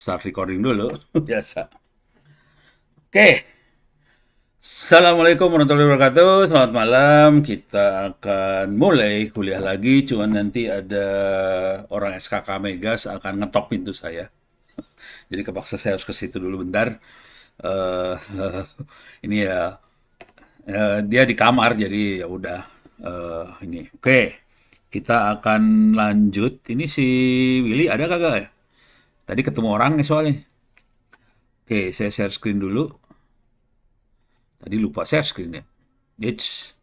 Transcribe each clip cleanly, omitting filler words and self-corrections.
Start recording dulu, biasa. Oke, Assalamualaikum warahmatullahi wabarakatuh. Selamat malam. Kita akan mulai kuliah lagi. Cuman nanti ada orang SKK Megas akan ngetok pintu saya. Jadi kepaksa saya harus ke situ dulu bentar. eh ini ya, dia di kamar, jadi ya udah. Ini, oke. Kita akan lanjut. Ini si Willy ada kagak ya? Tadi ketemu orang nih soalnya. Oke, saya share screen dulu. Tadi lupa share screen ya. It's,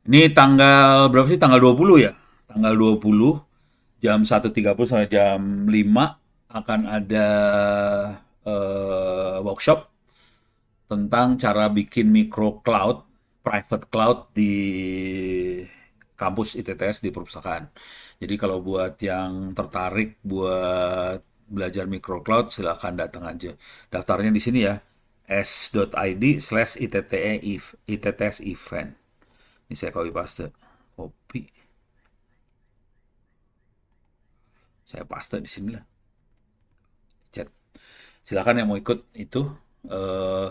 ini tanggal berapa sih? Tanggal 20 ya? Tanggal 20 jam 1.30 sampai jam 5 akan ada workshop tentang cara bikin micro cloud, private cloud di kampus ITTS di perpustakaan. Jadi kalau buat yang tertarik buat belajar micro cloud, silahkan datang aja. Daftarnya di sini ya, s.id/ITTS event. Ini saya copy paste. Copy. Saya paste di sini lah. Chat. Silakan yang mau ikut itu. Eh,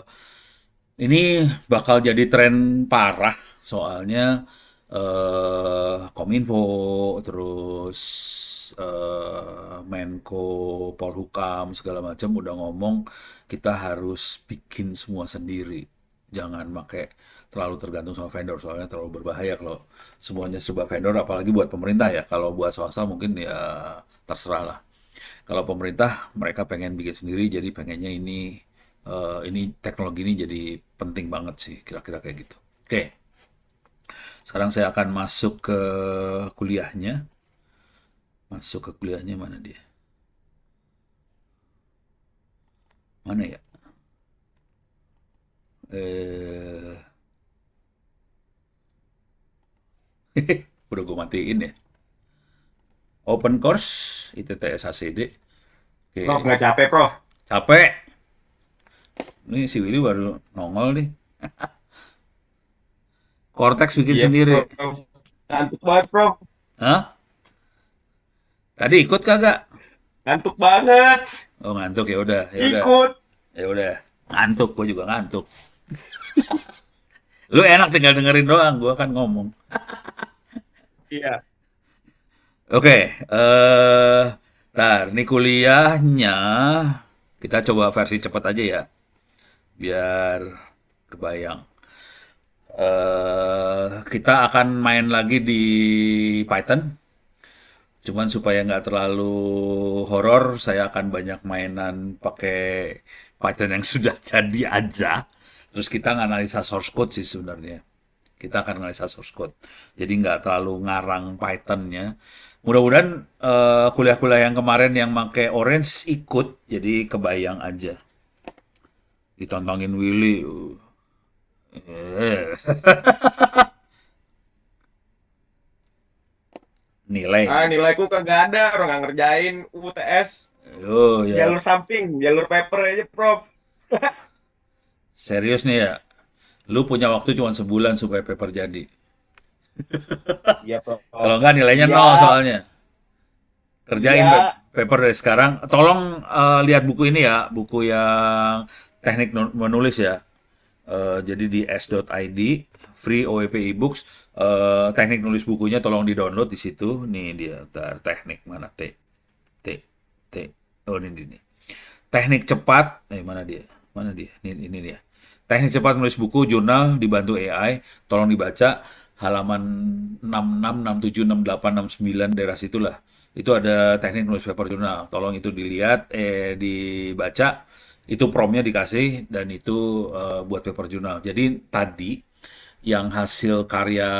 ini bakal jadi tren parah soalnya Kominfo, terus Menko Polhukam segala macam udah ngomong kita harus bikin semua sendiri. Jangan pakai terlalu tergantung sama vendor soalnya terlalu berbahaya kalau semuanya serba vendor apalagi buat pemerintah ya. Kalau buat swasta mungkin ya terserah lah. Kalau pemerintah mereka pengen bikin sendiri jadi pengennya ini teknologi ini jadi penting banget sih kira-kira kayak gitu. Oke, sekarang saya akan masuk ke kuliahnya. Masuk ke kuliahnya mana dia? Mana ya? Eh, udah gue matiin ya. Open course ITTS ACD. Prof, Oke, nggak capek, Prof? capek. Ini si Willy baru nongol nih. Cortex bikin Iya, sendiri. Prof. Ngantuk banget, Prof. Hah? Tadi ikut kagak? Ngantuk banget. Oh ngantuk ya udah, ya udah, Ikut. ya udah. Ngantuk, gue juga ngantuk. Lu enak tinggal dengerin doang, gue kan ngomong. Iya. Oke, ntar ini kuliahnya kita coba versi cepat aja ya, biar kebayang. Kita akan main lagi di Python, cuman supaya nggak terlalu horor, saya akan banyak mainan pakai Python yang sudah jadi aja. Terus kita nganalisa source code sih sebenarnya. Kita akan analisa source code. Jadi nggak terlalu ngarang Python-nya. Mudah-mudahan kuliah-kuliah yang kemarin yang pakai Orange ikut, jadi kebayang aja. Ditontongin Willy. Eh, Ah, nilai. nilaiku kagak ada. Orang nggak ngerjain UTS. Oh ya, Jalur samping, jalur paper aja, Prof. serius nih ya. Lu punya waktu cuma sebulan supaya paper jadi. Iya, Prof. Kalau nggak nilainya Iya, nol soalnya. Kerjain iya. paper dari sekarang. Tolong lihat buku ini ya, buku yang teknik menulis ya. Jadi di s.id free OEP ebooks. Teknik nulis bukunya tolong di-download di situ. Nih dia, ntar teknik mana T T. Oh ini. Teknik cepat. Mana dia? Mana dia? Ini dia. Teknik cepat menulis buku, jurnal dibantu AI. Tolong dibaca halaman 66, 67, 68, 69 daerah situlah. Itu ada teknik nulis paper jurnal. Tolong itu dilihat, dibaca. Itu promnya dikasih dan itu buat paper jurnal. Jadi tadi yang hasil karya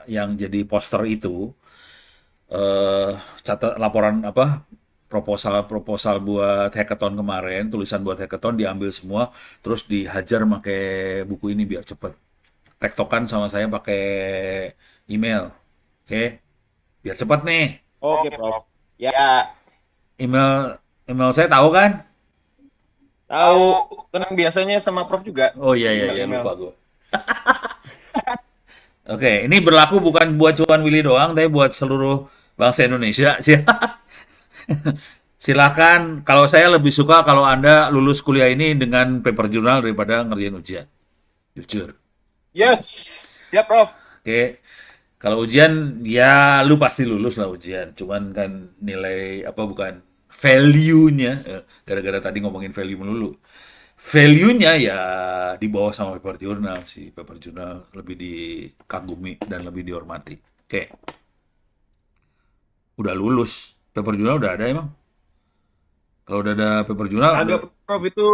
yang jadi poster itu eh catat laporan apa proposal buat hackathon kemarin, tulisan buat hackathon diambil semua, terus dihajar pakai buku ini biar cepet. Tektokan sama saya pakai email, oke? Biar cepet nih. Oke, Prof. Ya, Email email saya tahu kan? tahu. Tenang, biasanya sama Prof juga. Oh iya iya iya Email-email. lupa gue. Oke, ini berlaku bukan buat cuan Willy doang, tapi buat seluruh bangsa Indonesia sih. Silakan. Kalau saya lebih suka kalau Anda lulus kuliah ini dengan paper jurnal daripada ngerjain ujian. Jujur. Yes. Ya, Prof. Oke. Kalau ujian, ya lu pasti lulus lah ujian. Cuman kan nilai apa bukan value-nya, gara-gara tadi ngomongin value melulu. Value-nya ya di bawah sama paper jurnal sih. Paper jurnal lebih dikagumi dan lebih dihormati. Oke, udah lulus. Paper jurnal udah ada emang? Kalau udah ada paper jurnal, udah. Agak Prof itu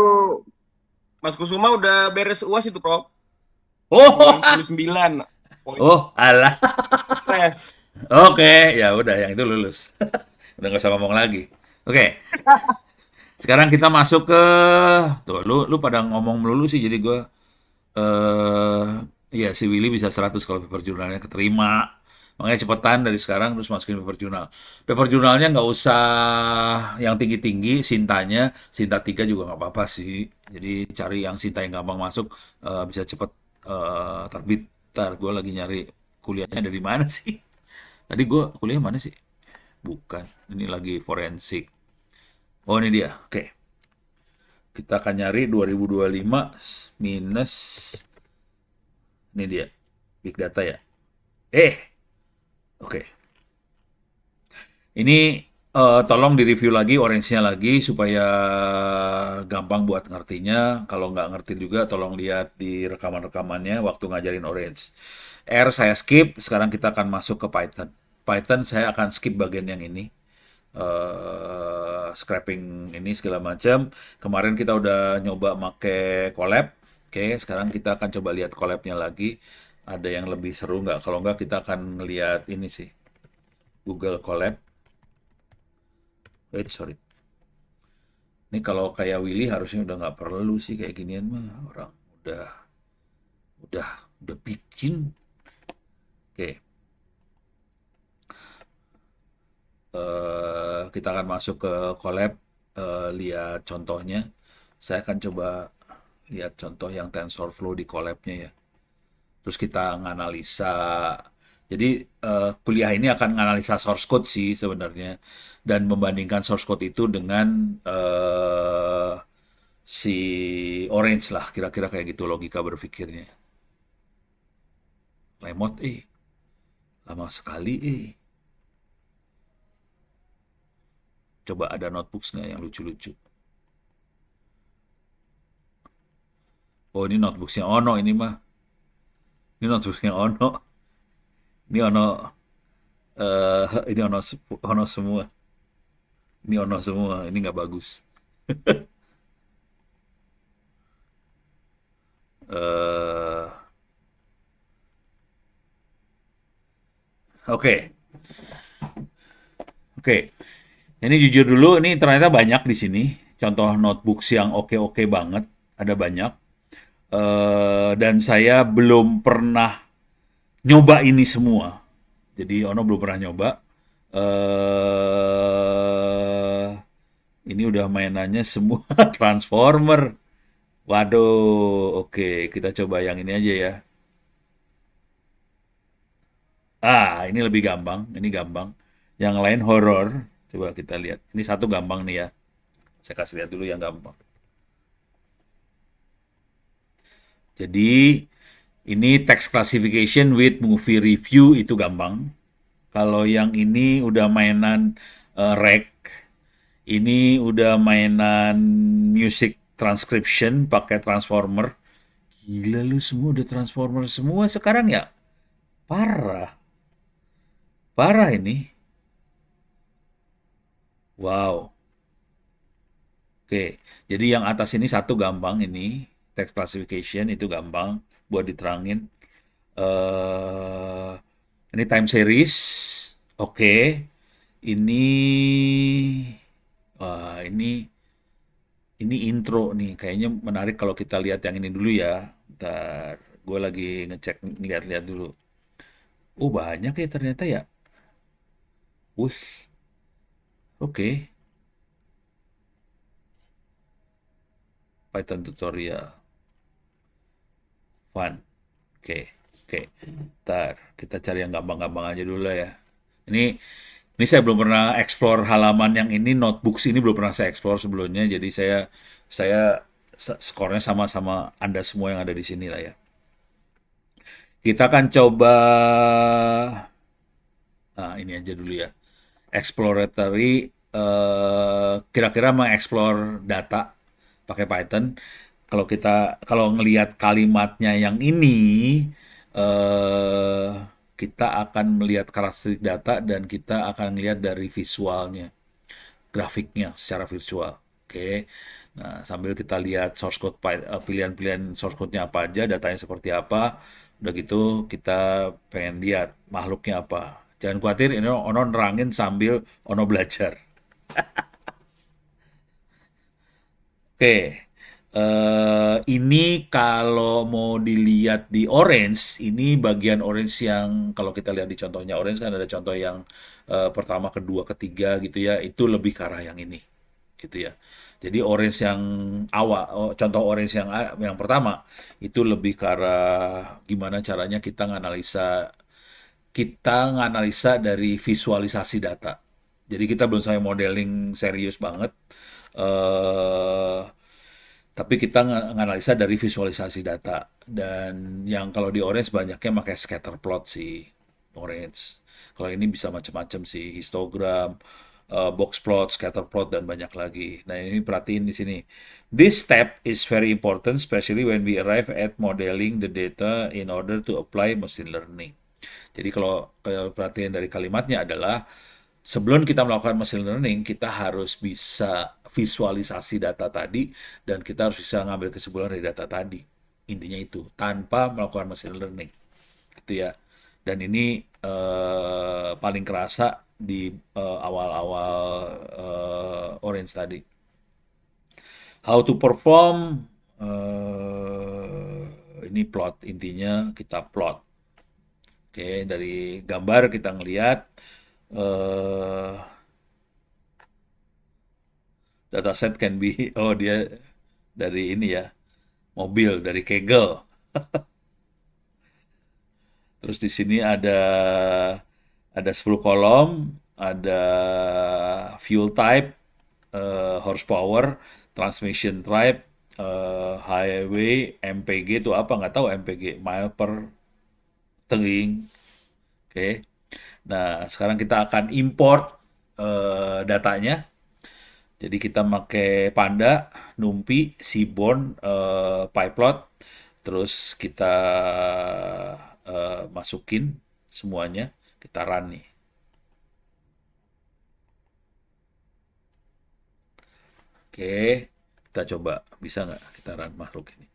Mas Kusuma udah beres UAS itu, Prof. Oh, 99. Poin oh, alah. stres. Oke, ya udah yang itu lulus. Udah nggak usah ngomong lagi. Oke, sekarang kita masuk ke tuh lu pada ngomong melulu sih jadi gue iya si Willy bisa 100 kalau paper jurnalnya keterima. Makanya cepetan dari sekarang terus masukin paper jurnal. Paper jurnalnya nggak usah yang tinggi-tinggi, Sintanya, Sinta 3 juga nggak apa-apa sih. Jadi cari yang Sinta yang gampang masuk, bisa cepet terbit. Ntar gue lagi nyari kuliahnya dari mana sih? Tadi gue kuliah mana sih? Bukan, ini lagi forensik. Oh ini dia, oke. Kita akan nyari 2025 minus, ini dia, big data ya. Oke. Ini tolong direview lagi orange-nya lagi supaya gampang buat ngertinya. Kalau nggak ngerti juga tolong lihat di rekaman-rekamannya waktu ngajarin orange. R saya skip, sekarang kita akan masuk ke Python. Python saya akan skip bagian yang ini. Scraping ini segala macam. Kemarin kita udah nyoba make collab. Oke, sekarang kita akan coba lihat collabnya lagi. Ada yang lebih seru nggak? Kalau nggak kita akan ngeliat ini sih. Google Collab. Wait, sorry. Ini kalau kayak Willy harusnya udah nggak perlu sih kayak ginian mah. Orang udah udah bikin. Oke, kita akan masuk ke collab, lihat contohnya. Saya akan coba lihat contoh yang TensorFlow di collabnya ya. Terus kita nganalisa. Jadi kuliah ini akan nganalisa source code sih sebenarnya dan membandingkan source code itu dengan si Orange lah, kira-kira kayak gitu logika berpikirnya. Lemot lama sekali Coba ada notebooks nggak yang lucu-lucu? Oh ini notebooksnya Ono ini mah. Ini notebooksnya Ono. Ini Ono, ini Ono semua. Ini Ono semua. Ini nggak bagus. eh Oke, oke. Ini jujur dulu, ini ternyata banyak di sini. Contoh notebooks yang oke-oke banget, ada banyak. Dan saya belum pernah nyoba ini semua. Jadi Ono belum pernah nyoba. eh ini udah mainannya semua Transformer. Waduh, oke, kita coba yang ini aja ya. Ini lebih gampang, ini gampang. Yang lain horor. Coba kita lihat. Ini satu gampang nih ya. Saya kasih lihat dulu yang gampang. Jadi ini text classification with movie review itu gampang. Kalau yang ini udah mainan rec, ini udah mainan music transcription pakai transformer. Gila lu semua udah transformer semua sekarang ya? Parah, parah ini. Wow. Oke, jadi yang atas ini satu gampang ini, text classification itu gampang buat diterangin. eh ini time series, oke. Ini, wah ini intro nih, kayaknya menarik kalau kita lihat yang ini dulu ya. Ntar, gue lagi ngecek, lihat-lihat dulu. Oh banyak ya ternyata ya. Wih, oke. Python tutorial, fun. Oke, oke. Ntar kita cari yang gampang-gampang aja dulu lah ya. Ini Ini saya belum pernah explore halaman yang ini, notebooks ini belum pernah saya explore sebelumnya. Jadi saya skornya sama-sama Anda semua yang ada di sini lah ya. Kita akan coba, nah ini aja dulu ya. Exploratory, kira-kira mengeksplor data pakai Python. Kalau ngelihat kalimatnya yang ini, eh, kita akan melihat karakteristik data dan kita akan melihat dari visualnya, grafiknya secara visual. Oke. Nah, sambil kita lihat source code pilihan-pilihan source code-nya apa aja, datanya seperti apa. Udah gitu kita pengen lihat makhluknya apa. Jangan khawatir, ini Ono nerangin sambil Ono belajar. Oke, ini kalau mau dilihat di orange, ini bagian orange yang kalau kita lihat di contohnya orange kan ada contoh yang pertama, kedua, ketiga gitu ya, itu lebih ke arah yang ini, gitu ya. Jadi orange yang awal, contoh orange yang pertama itu lebih ke arah gimana caranya kita nganalisa dari visualisasi data. Jadi kita belum sampai modeling serius banget, eh tapi kita nganalisa dari visualisasi data. Dan yang kalau di Orange banyaknya pakai scatter plot sih, Orange. Kalau ini bisa macam-macam sih, histogram, box plot, scatter plot, dan banyak lagi. Nah ini perhatiin di sini. This step is very important, especially when we arrive at modeling the data in order to apply machine learning. Jadi kalau perhatian dari kalimatnya adalah sebelum kita melakukan machine learning, kita harus bisa visualisasi data tadi dan kita harus bisa ngambil kesimpulan dari data tadi. Intinya itu, tanpa melakukan machine learning. Gitu ya. Dan ini paling kerasa di awal-awal Orange tadi. How to perform, ini plot, intinya kita plot. Oke, dari gambar kita ngelihat eh dataset can be, oh dia dari ini ya, mobil, dari Kaggle. Terus di sini ada 10 kolom, ada fuel type, horsepower, transmission type, highway, MPG itu apa nggak tahu, MPG mile per towing. Oke. Nah, sekarang kita akan import datanya. Jadi kita pakai Panda, NumPy, Seaborn, PyPlot, terus kita masukin semuanya, kita run nih. Oke, kita coba bisa nggak kita run makhluk ini.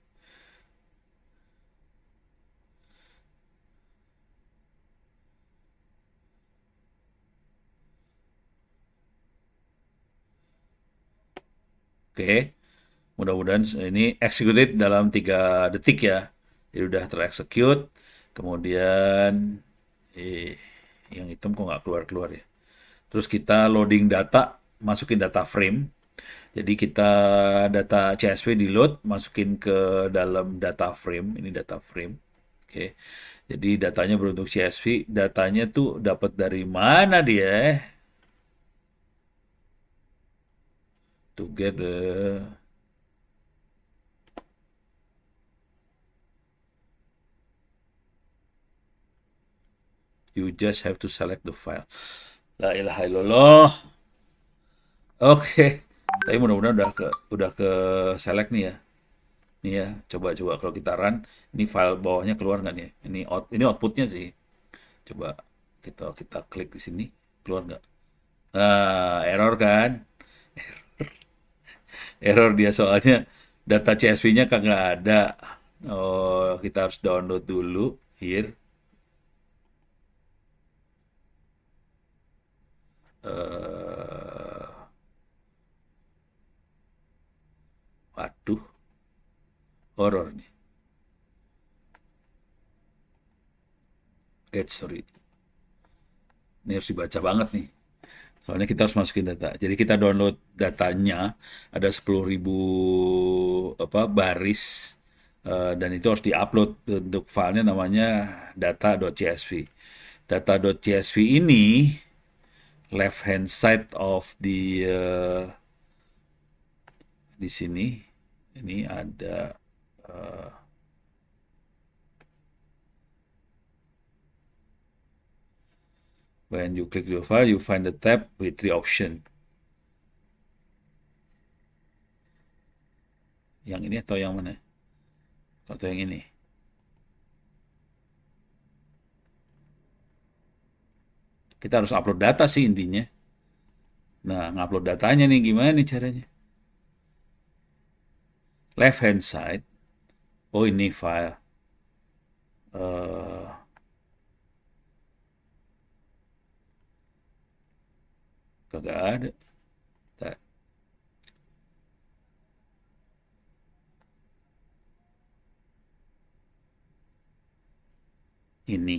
Oke, mudah-mudahan ini executed dalam 3 detik ya. Jadi udah terexecute, kemudian yang hitam kok nggak keluar-keluar ya. Terus kita loading data, masukin data frame. Jadi kita data CSV di load, masukin ke dalam data frame. Ini data frame. Oke. Jadi datanya berbentuk CSV. Datanya tuh dapat dari mana dia? To get the, you just have to select the file. La ilaha illallah. Oke. Tapi mudah-mudahan udah ke select nih ya. Nih ya, coba-coba kalau kita run, ini file bawahnya keluar nggak nih? Ini outputnya sih. Coba kita kita klik di sini, keluar nggak? Error kan? Error dia soalnya data CSV-nya kagak ada. Oh, kita harus download dulu. Here. eh Waduh, horor nih. Sorry. Ini harus dibaca banget nih. Soalnya kita harus masukin data. Jadi kita download datanya, ada 10.000 apa baris, dan itu harus diupload untuk filenya, namanya data.csv. Data.csv ini left hand side of the di sini ini ada when you click your file, you find the tab with 3 option. Yang ini atau yang mana? Atau yang ini? Kita harus upload data sih intinya. Nah, ngupload datanya nih gimana nih caranya? Left hand side. Oh, ini file. Eh, kagak ada. Bentar. Ini.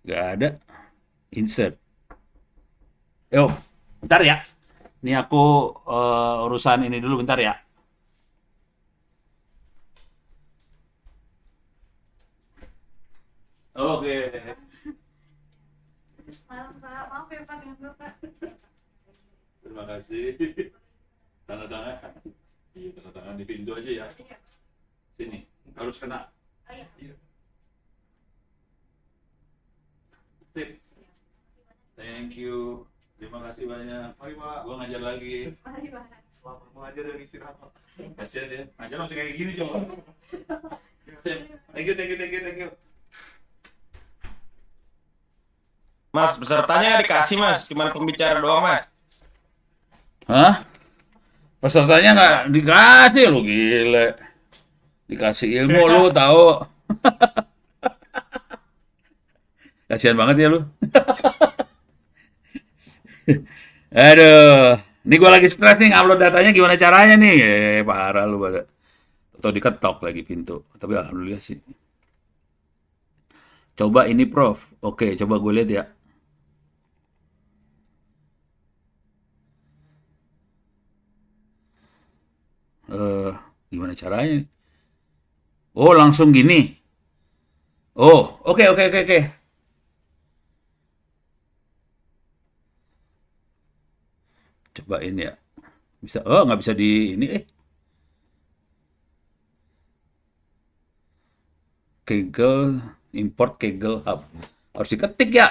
Gak ada. Insert. Yo, bentar ya. Ini aku urusan ini dulu bentar ya. Oke. Malam Pak, maaf ya Pak ganggu Pak. Terima kasih. Tanda tangan. Iya, tanda tangan di pintu aja ya. Iya. Sini. Harus kena. Oh iya. Sip. Thank you. Terima kasih banyak. Mari Pak, Gua ngajar lagi. Mari Pak. selamat mengajar dan istirahat Pak. Kasihan ya. Ngajar masih kayak gini coba. Sip. Thank you, thank you, thank you, thank you. Mas, pesertanya nggak dikasih Mas, cuma pembicara doang Mas. Hah? Pesertanya nggak dikasih lu gile. Dikasih ilmu lu tahu. Kasihan banget ya lu. Aduh, ini gua lagi stres nih ngupload datanya gimana caranya nih? Parah lu pada. Atau diketok lagi pintu. Tapi alhamdulillah sih. Coba ini Prof. Oke, coba gue lihat ya. Eh, gimana caranya? Oh, langsung gini. Oh, oke, oke, oke, oke. Cobain ya. Bisa, oh nggak bisa di ini Kaggle, import Kaggle Hub. Harus diketik ya.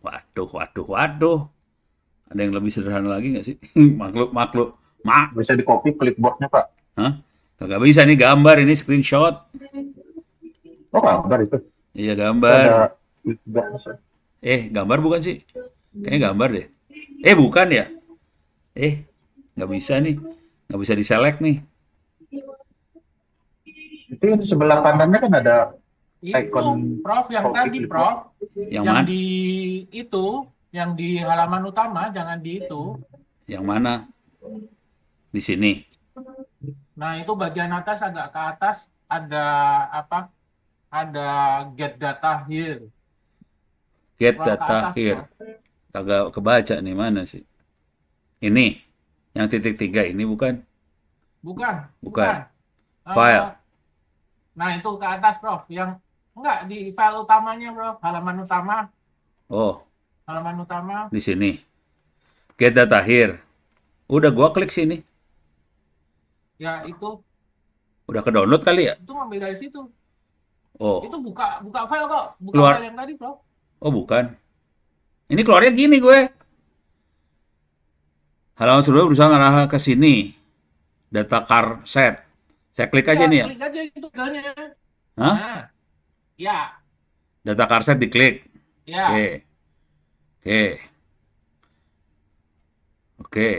Waduh, waduh, waduh. Ada yang lebih sederhana lagi nggak sih? Makhluk, makhluk. Bisa di copy clipboardnya Pak. Hah? Kagak bisa nih gambar, ini screenshot. Oh gambar itu. Iya Itu gambar. ada clipboard. Gambar bukan sih? Kayaknya gambar deh. Bukan ya? Nggak bisa nih. Nggak bisa diselect nih. Itu yang di sebelah kanannya kan ada Itu, icon Prof, yang copy tadi, clipboard. Prof, Yang yang mana? di itu, yang di halaman utama, jangan di itu. Yang mana? Di sini. Nah, itu bagian atas agak ke atas ada apa? Ada get data here. Get Scroll ke data atas, here. Prof. Kagak kebaca nih mana sih? Ini. Yang titik 3 ini bukan? Bukan, Bukan. Eh, File. Nah, itu ke atas, Prof. Yang enggak di file utamanya, Prof. Halaman utama, Oh, halaman utama. di sini. Get data here. Udah gua klik sini. Ya, itu Udah ke download kali ya? ngambil dari situ. Oh, Itu buka file kok, buka Keluar. file yang tadi, Prof. oh bukan. Ini keluarnya gini gue. Halaman sebelumnya berusaha ngarah ke sini. Data car set. Saya klik aja Ya, nih ya. klik aja itu filenya. Hah? Nah, ya, Data car set diklik. ya. Oke. Oke. Oke.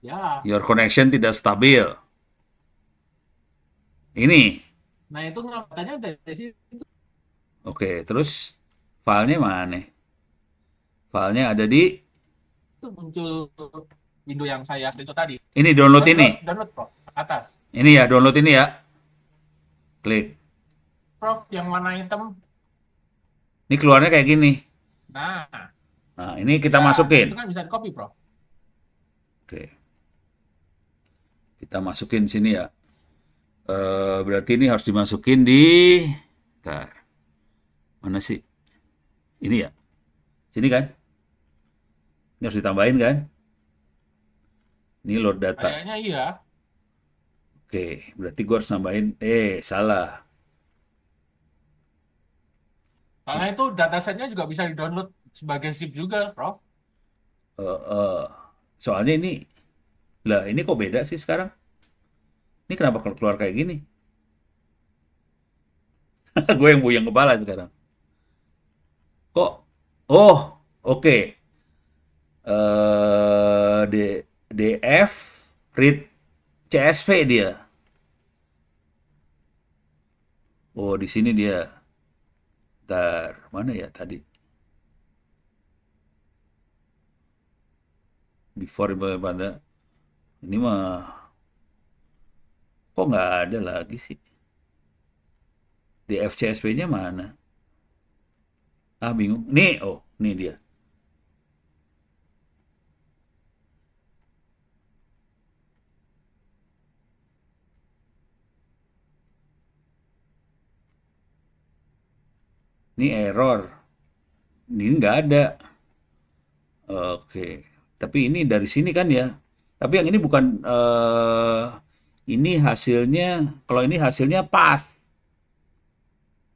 Ya, Your connection tidak stabil. Ini. nah itu katanya dari situ. Oke, terus filenya mana? Filenya ada di Itu muncul window yang saya screenshot tadi. ini, download ini. Download, Prof. Atas. Ini ya, download ini ya. Klik. Prof, yang warna hitam. Ini keluarnya kayak gini. Nah, Nah, ini kita ya, masukin. itu kan bisa di-copy, Prof. Oke. Kita masukin sini ya. Berarti ini harus dimasukin di, bentar, mana sih? Ini ya, sini kan? Ini harus ditambahin kan? Ini load data. Kayaknya iya. Oke, berarti gue harus nambahin. Salah. Karena itu datasetnya juga bisa di-download sebagai zip juga, Prof. Eh, eh, Soalnya ini, lah ini kok beda sih sekarang? Ini kenapa keluar kayak gini? Gue yang buyang kepala sekarang. Kok? Oh, oke. D, DF read CSV dia. Oh, di sini dia. Ntar, mana ya tadi? Before pada ini mah kok nggak ada lagi sih? DF CSV-nya mana? Ah, bingung. Nih, oh, nih dia. Ini error. Ini nggak ada. Oke. Tapi ini dari sini kan ya. Tapi yang ini bukan ini hasilnya, kalau ini hasilnya path.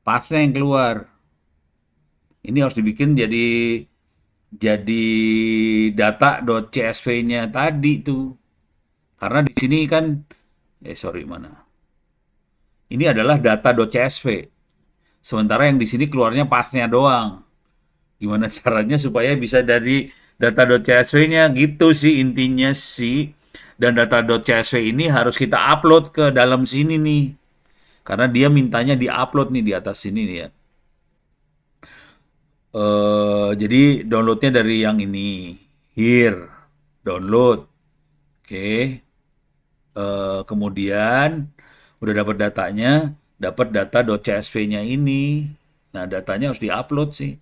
Pathnya yang keluar. Ini harus dibikin jadi data.csv-nya tadi tuh. Karena di sini kan sorry mana? Ini adalah data.csv. Sementara yang di sini keluarnya pathnya doang. Gimana caranya supaya bisa dari data.csv-nya gitu sih intinya sih. Dan data.csv ini harus kita upload ke dalam sini nih. Karena dia mintanya di-upload nih di atas sini nih ya. Jadi downloadnya dari yang ini. Here, download. Oke. Kemudian udah dapat datanya, dapat data.csv-nya ini. Nah, datanya harus di-upload sih.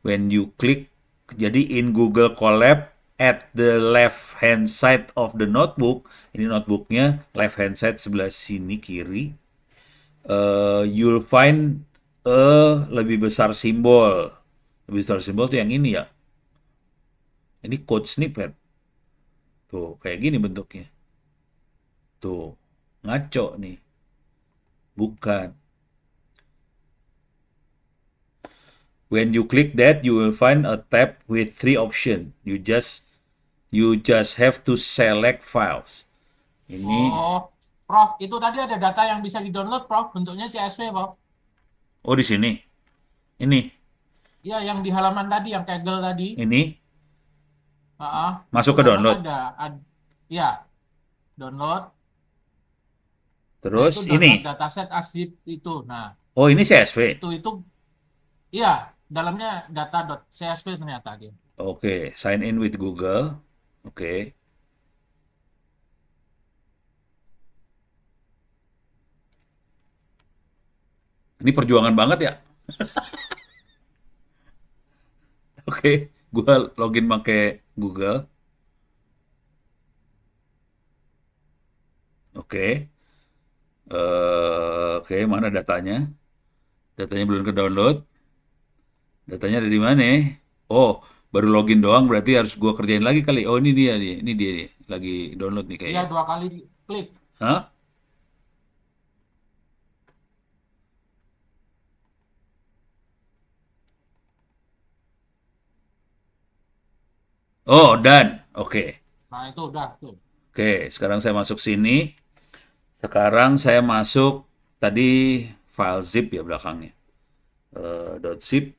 When you click, jadi in Google Colab at the left hand side of the notebook, ini notebooknya left hand side sebelah sini kiri, you'll find lebih besar simbol. Lebih besar simbol tuh yang ini ya. Ini code snippet. Tuh, kayak gini bentuknya. Tuh, ngaco nih. Bukan. When you click that, you will find a tab with 3 options. You just have to select files. Ini, Oh, Prof, itu tadi ada data yang bisa di-download, Prof. Bentuknya CSV, Prof. oh di sini. Ini, Iya, yang di halaman tadi, yang Kaggle tadi. ini masuk Itu ke memang download. Iya, download. Nah, Terus itu ini. download dataset ASIP itu. Nah, Oh, ini CSV. iya, dalamnya data.csv ternyata dia. Oke, sign in with Google. Oke. Ini perjuangan banget ya. Oke, gua login pakai Google. Oke. Oke, mana datanya? Datanya belum ke download. Datanya ada di mana? Oh, baru login doang berarti harus gua kerjain lagi kali. Oh, ini dia nih. Ini dia nih. Lagi download nih Iya, kayaknya. 2 kali klik. Hah? Oh, done. Oke. Nah, itu udah tuh. Oke, sekarang saya masuk sini. Sekarang saya masuk tadi file zip ya belakangnya. .zip.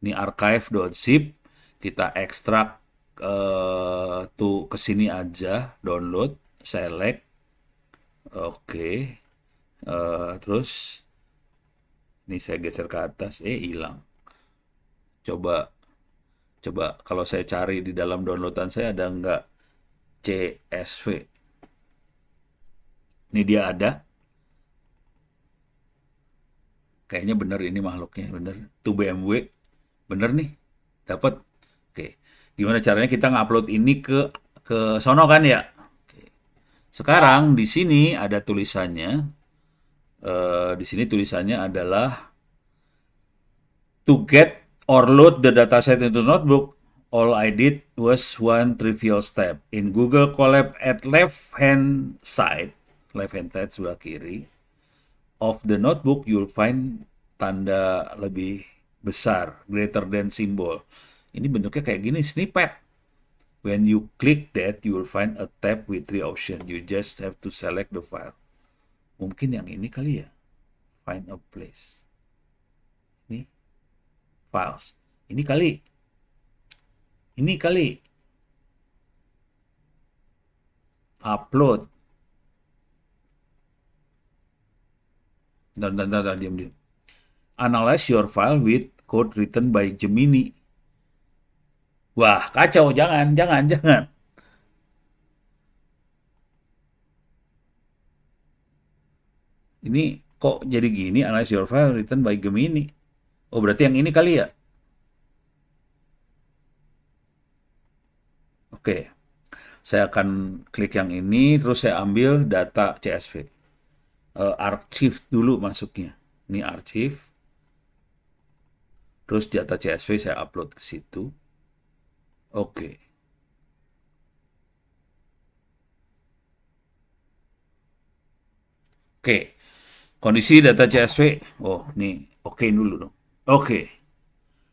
Ini archive.zip. Kita ekstrak tuh ke sini aja, download, select. Oke. Terus ini saya geser ke atas, hilang. Coba kalau saya cari di dalam downloadan saya ada nggak CSV? Ini dia ada. Kayaknya bener ini makhluknya, bener. Tuh BMW, bener nih, dapat. Oke, gimana caranya kita ngupload ini ke sono kan ya? Oke. Sekarang di sini ada tulisannya. Di sini tulisannya adalah to get or load the dataset into notebook. All I did was one trivial step. In Google Colab at left-hand side sebelah kiri of the notebook, you'll find tanda lebih besar, greater than symbol. Ini bentuknya kayak gini, snippet. When you click that, you will find a tab with 3 options. You just have to select the file. Mungkin yang ini kali ya. Find a place. Ini files. Ini kali. Ini kali. Upload. Bentar, diam. Analyze your file with code written by Gemini. Wah, kacau. Jangan. Ini kok jadi gini, analyze your file written by Gemini. Oh, berarti yang ini kali ya? Oke. Saya akan klik yang ini, terus saya ambil data CSV. Archive dulu masuknya. Ini archive. Terus data CSV saya upload ke situ. Oke. Oke. Kondisi data CSV. Oh, ini oke dulu dong. Oke.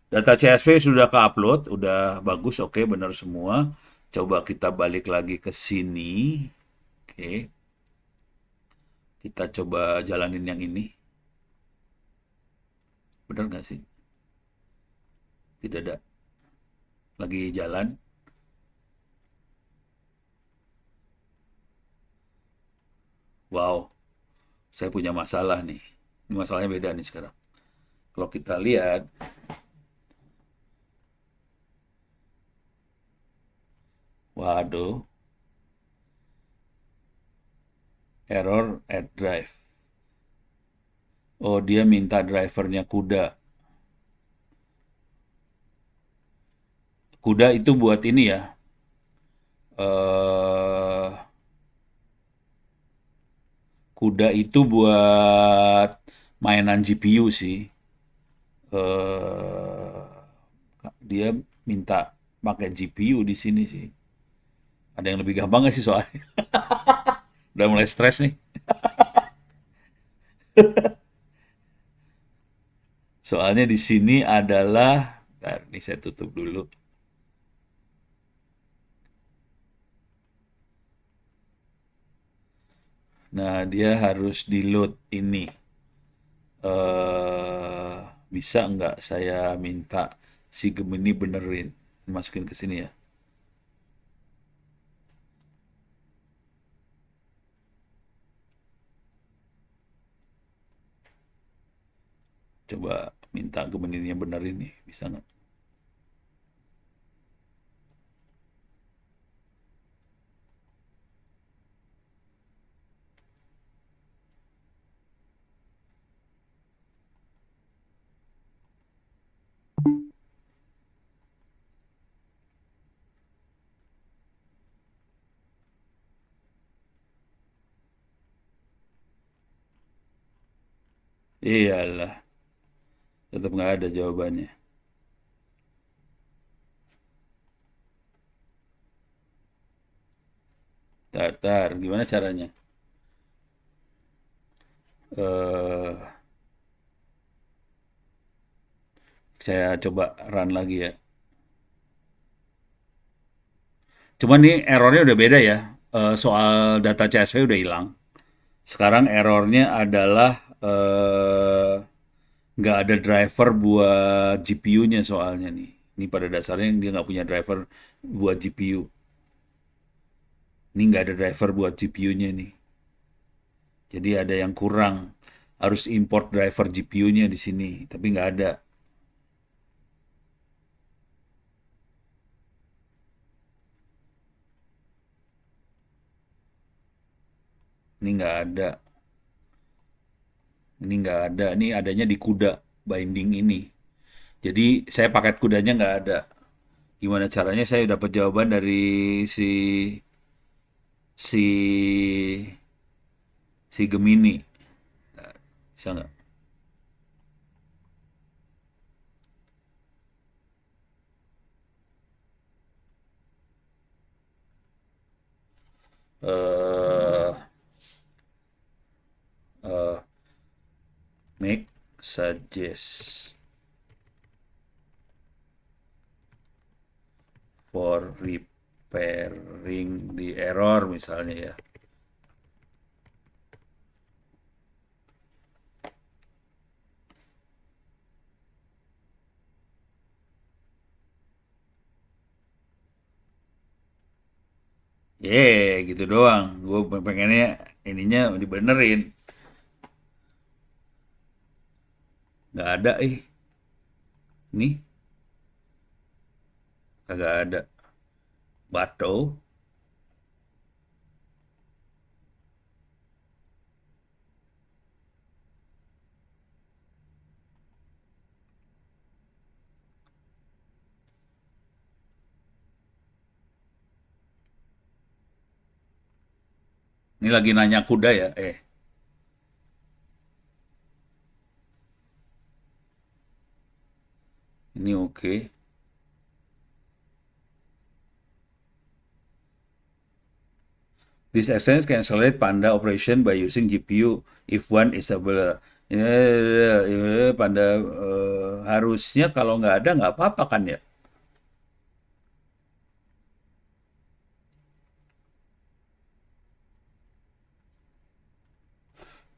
Data CSV sudah ke-upload, udah bagus, oke, benar semua. Coba kita balik lagi ke sini. Oke. Kita coba jalanin yang ini. Benar nggak sih? Tidak ada. Lagi jalan. Wow. Saya punya masalah nih. Ini masalahnya beda nih sekarang. Kalau kita lihat, waduh, error add drive. Oh, dia minta drivernya kuda. Kuda itu buat ini ya. Kuda itu buat mainan GPU sih. Dia minta pakai GPU di sini sih. Ada yang lebih gampang nggak sih soalnya? Udah mulai stres nih. Soalnya di sini adalah, bentar, ini saya tutup dulu. Nah, dia harus di-load ini. Bisa nggak saya minta si Gemini benerin? Masukin ke sini ya. Coba minta Gemini-nya benerin nih, bisa nggak? Iyalah, tetap nggak ada jawabannya. Tar, gimana caranya? eh saya coba run lagi ya. Cuman nih errornya udah beda ya. Soal data CSV udah hilang. Sekarang errornya adalah nggak ada driver buat GPU-nya soalnya nih. Ini pada dasarnya dia nggak punya driver buat GPU. Ini nggak ada driver buat GPU-nya nih. Jadi ada yang kurang. Harus import driver GPU-nya di sini, tapi nggak ada. Ini nggak ada. Ini nggak ada. Ini adanya di kuda binding ini. Jadi saya paket kudanya nggak ada. Gimana caranya saya dapat jawaban dari si si Gemini. Bisa nggak? eh eh, Make suggest for repairing the error misalnya ya. Gitu doang. Gue pengennya ininya dibenerin. Nggak ada Nih, kagak ada. Bato. Ini lagi nanya kuda ya? Ini oke. This extends can accelerate Panda operation by using GPU if one is available. Panda harusnya kalau nggak ada nggak apa-apa kan ya?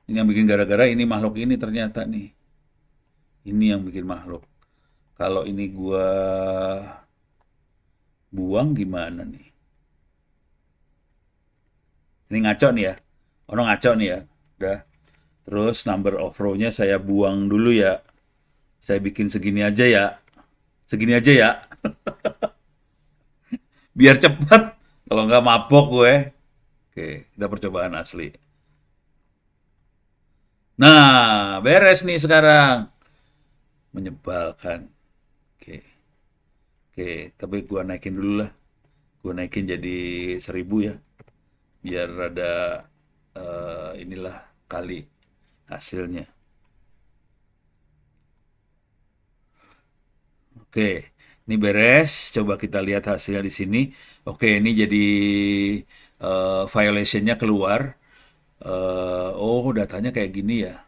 Ini yang bikin gara-gara ini makhluk ini ternyata nih. Ini yang bikin makhluk. Kalau ini gua buang gimana nih? Ini ngaco nih ya. Orang ngaco nih ya. Udah. Terus number of row-nya saya buang dulu ya. Saya bikin segini aja ya. Segini aja ya. Biar cepat. Kalau nggak mabok gue. Oke, kita percobaan asli. Nah, beres nih sekarang. Menyebalkan. Oke, tapi gua naikin dulu lah. Gua naikin jadi 1000 ya. Biar ada inilah kali hasilnya. Oke, ini beres. Coba kita lihat hasilnya di sini. Oke, ini jadi violationnya keluar. Datanya kayak gini ya.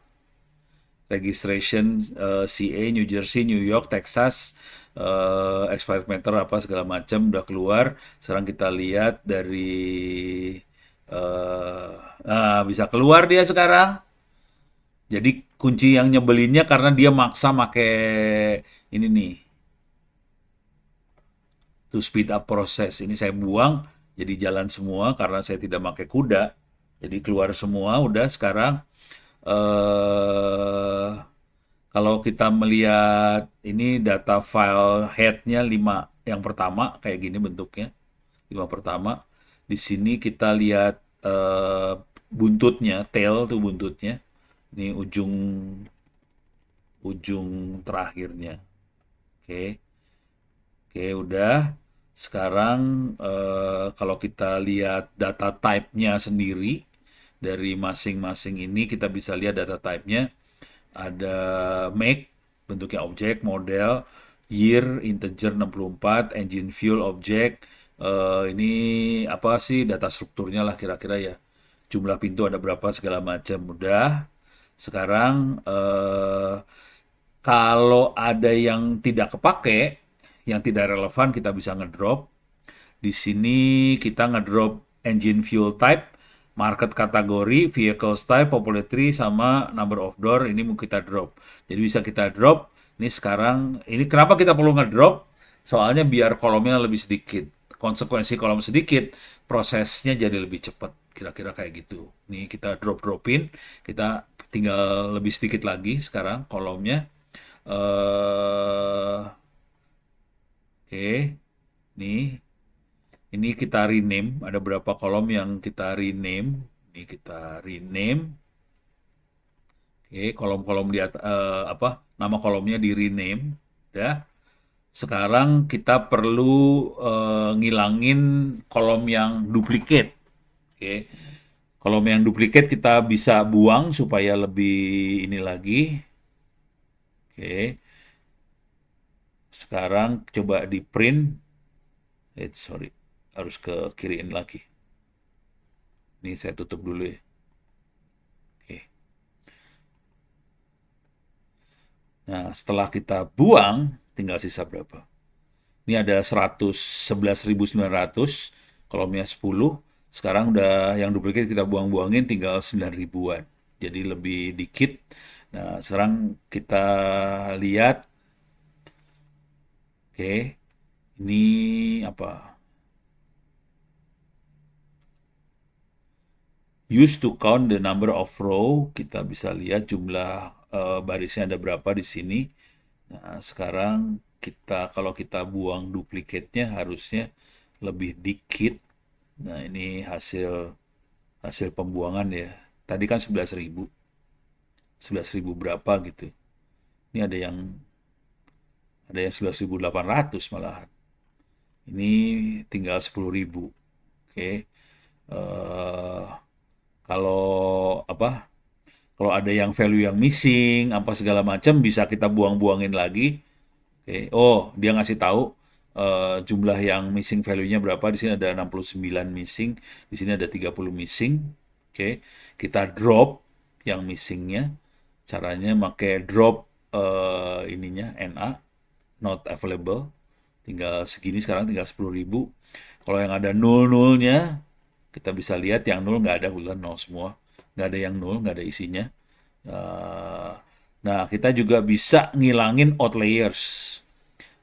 Registration CA, New Jersey, New York, Texas, expired matter apa segala macam udah keluar. Sekarang kita lihat dari bisa keluar dia sekarang. Jadi kunci yang nyebelinnya karena dia maksa make ini nih. To speed up proses. Ini saya buang jadi jalan semua karena saya tidak pakai kuda. Jadi keluar semua udah sekarang kalau kita melihat ini data file head-nya 5 yang pertama kayak gini bentuknya. 5 pertama. Di sini kita lihat buntutnya, tail tuh buntutnya. Ini ujung terakhirnya. Oke, udah. Sekarang kalau kita lihat data type-nya sendiri dari masing-masing ini kita bisa lihat data type-nya ada make bentuknya objek, model, year, integer 64, engine fuel object. Ini apa sih data strukturnya lah kira-kira ya. Jumlah pintu ada berapa segala macam. Udah. Sekarang kalau ada yang tidak kepake, yang tidak relevan kita bisa ngedrop. Di sini kita ngedrop engine fuel type, market kategori, vehicles type, popularity sama number of door ini mau kita drop. Jadi bisa kita drop. Ini sekarang ini kenapa kita perlu ngedrop? Soalnya biar kolomnya lebih sedikit. Konsekuensi kolom sedikit, prosesnya jadi lebih cepat. Kira-kira kayak gitu. Nih kita dropin, kita tinggal lebih sedikit lagi sekarang kolomnya. Oke, nih, ini kita rename. Ada berapa kolom yang kita rename? Ini kita rename. Oke, kolom-kolom di atas, nama kolomnya di rename. Udah. Sekarang kita perlu ngilangin kolom yang duplicate. Oke. Kalau yang duplikat kita bisa buang supaya lebih ini lagi. Oke. Sekarang coba di print. Sorry. Harus ke kiriin lagi. Ini saya tutup dulu ya. Oke. Nah, setelah kita buang, tinggal sisa berapa? Ini ada 111.900, kolomnya 10. Sekarang udah yang duplikat kita buang-buangin tinggal 9 ribuan. Jadi lebih dikit. Nah, sekarang kita lihat. Oke. Ini apa? Use to count the number of row. Kita bisa lihat jumlah barisnya ada berapa di sini. Nah, sekarang kalau kita buang duplikatnya harusnya lebih dikit. Nah, ini hasil pembuangan ya. Tadi kan 11.000. 11.000 berapa gitu. Ini ada yang 11.800 malahan. Ini tinggal 10.000. Oke. Kalau apa? Kalau ada yang value yang missing, apa segala macam bisa kita buang-buangin lagi. Oke. Oh, dia ngasih tahu jumlah yang missing value-nya berapa. Di sini ada 69 missing, di sini ada 30 missing. Oke. Kita drop yang missingnya. Caranya pakai drop ininya NA not available. Tinggal segini sekarang, tinggal 10.000. Kalau yang ada nol-nolnya, kita bisa lihat yang nol nggak ada, bulan nol semua. Nggak ada yang nol, nggak ada isinya. Nah, kita juga bisa ngilangin outliers.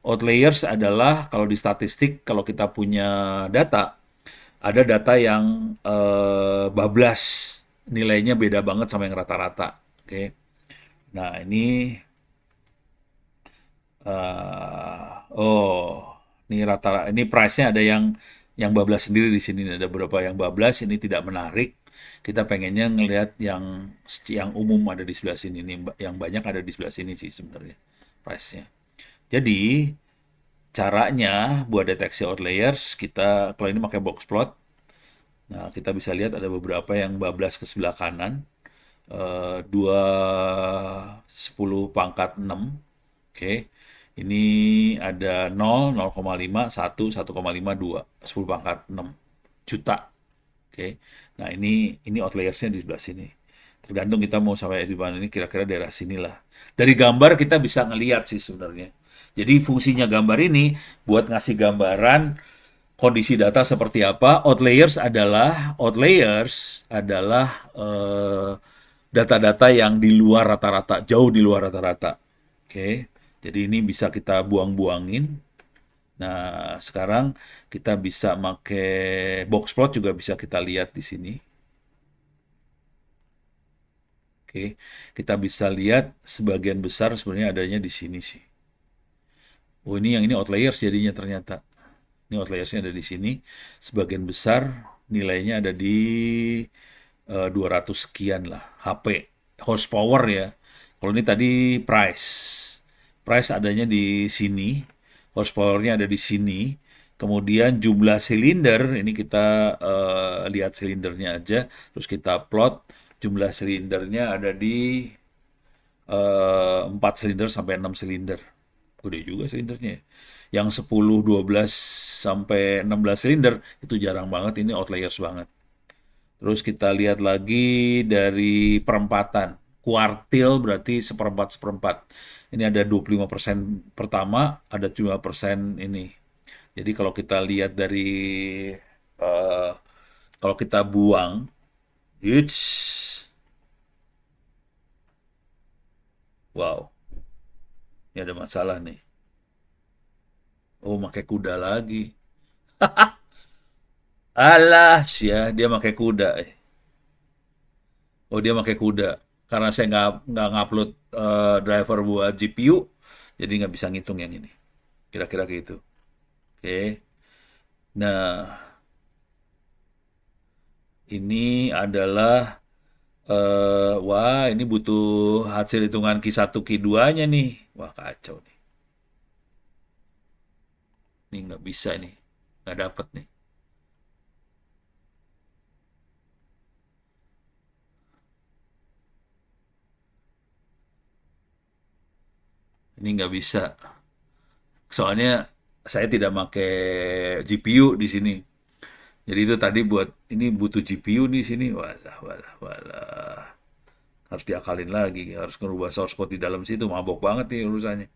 Outliers adalah kalau di statistik, kalau kita punya data, ada data yang bablas, nilainya beda banget sama yang rata-rata. Oke. Nah, ini ini rata-rata, ini price-nya ada yang bablas sendiri di sini, ada beberapa yang bablas, ini tidak menarik. Kita pengennya ngelihat yang umum ada di sebelah sini, ini yang banyak ada di sebelah sini sih sebenarnya price-nya. Jadi caranya buat deteksi outliers, kita kalau ini pakai box plot. Nah, kita bisa lihat ada beberapa yang bablas ke sebelah kanan. 10 pangkat 6. Oke. Ini ada 0, 0,5, 1, 1,5, 2. 10 pangkat 6 juta. Oke. Nah, ini outliersnya di sebelah sini. Tergantung kita mau sampai di mana, ini kira-kira daerah sinilah. Dari gambar kita bisa ngelihat sih sebenarnya. Jadi fungsinya gambar ini buat ngasih gambaran kondisi data seperti apa. Outliers adalah data-data yang di luar rata-rata, jauh di luar rata-rata. Oke. Jadi ini bisa kita buang-buangin. Nah, sekarang kita bisa pakai box plot, juga bisa kita lihat di sini. Oke. Kita bisa lihat sebagian besar sebenarnya adanya di sini sih. Oh, ini outliers jadinya ternyata. Ini outliersnya ada di sini. Sebagian besar nilainya ada di 200 sekian lah. HP, horsepower ya. Kalau ini tadi price. Price adanya di sini. Horsepower-nya ada di sini. Kemudian jumlah silinder, ini kita lihat silindernya aja. Terus kita plot. Jumlah silindernya ada di 4 silinder sampai 6 silinder. Gede juga silindernya. Yang 10, 12 sampai 16 silinder itu jarang banget, ini outliers banget. Terus kita lihat lagi dari perempatan. Kuartil berarti seperempat. Ini ada 25% pertama, ada 5% ini. Jadi kalau kita lihat dari kalau kita buang, wow, ini ada masalah nih. Oh, pakai kuda lagi. Alah, dia pakai kuda. Oh, dia pakai kuda. Karena saya nggak ngupload driver buat GPU, jadi nggak bisa ngitung yang ini. Kira-kira gitu. Oke. Nah, ini adalah wah, ini butuh hasil hitungan Q1, Q2-nya nih. Wah, kacau nih. Ini nggak bisa nih. Nggak dapet nih. Ini nggak bisa. Soalnya saya tidak pakai GPU di sini. Jadi itu tadi buat ini butuh GPU di sini. Walah, walah, walah. Harus diakalin lagi, harus ngerubah source code di dalam situ. Mabok banget nih urusannya.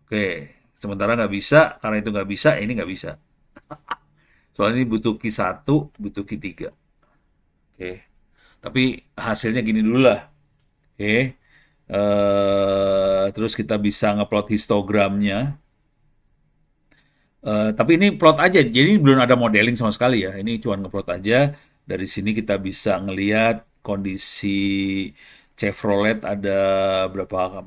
Oke, sementara nggak bisa, karena itu nggak bisa, ini nggak bisa. Soalnya ini butuh key 1, butuh key 3. Oke, tapi hasilnya gini dulu lah. Oke, terus kita bisa ngeplot histogramnya. Tapi ini plot aja, jadi belum ada modeling sama sekali ya. Ini cuma ngeplot aja. Dari sini kita bisa ngelihat kondisi Chevrolet ada berapa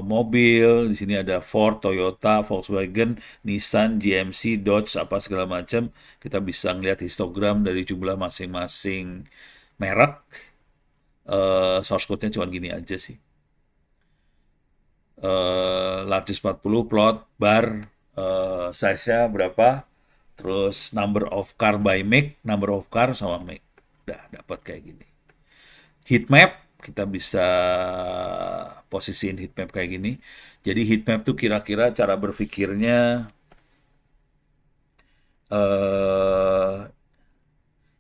mobil. Di sini ada Ford, Toyota, Volkswagen, Nissan, GMC, Dodge, apa segala macam. Kita bisa ngelihat histogram dari jumlah masing-masing merek. Source code-nya cuma gini aja sih. Largest 40 plot bar size-nya berapa, terus number of car by make, number of car sama make, udah dapat kayak gini. Heat map kita bisa posisiin heat map kayak gini. Jadi heat map tuh kira-kira cara berpikirnya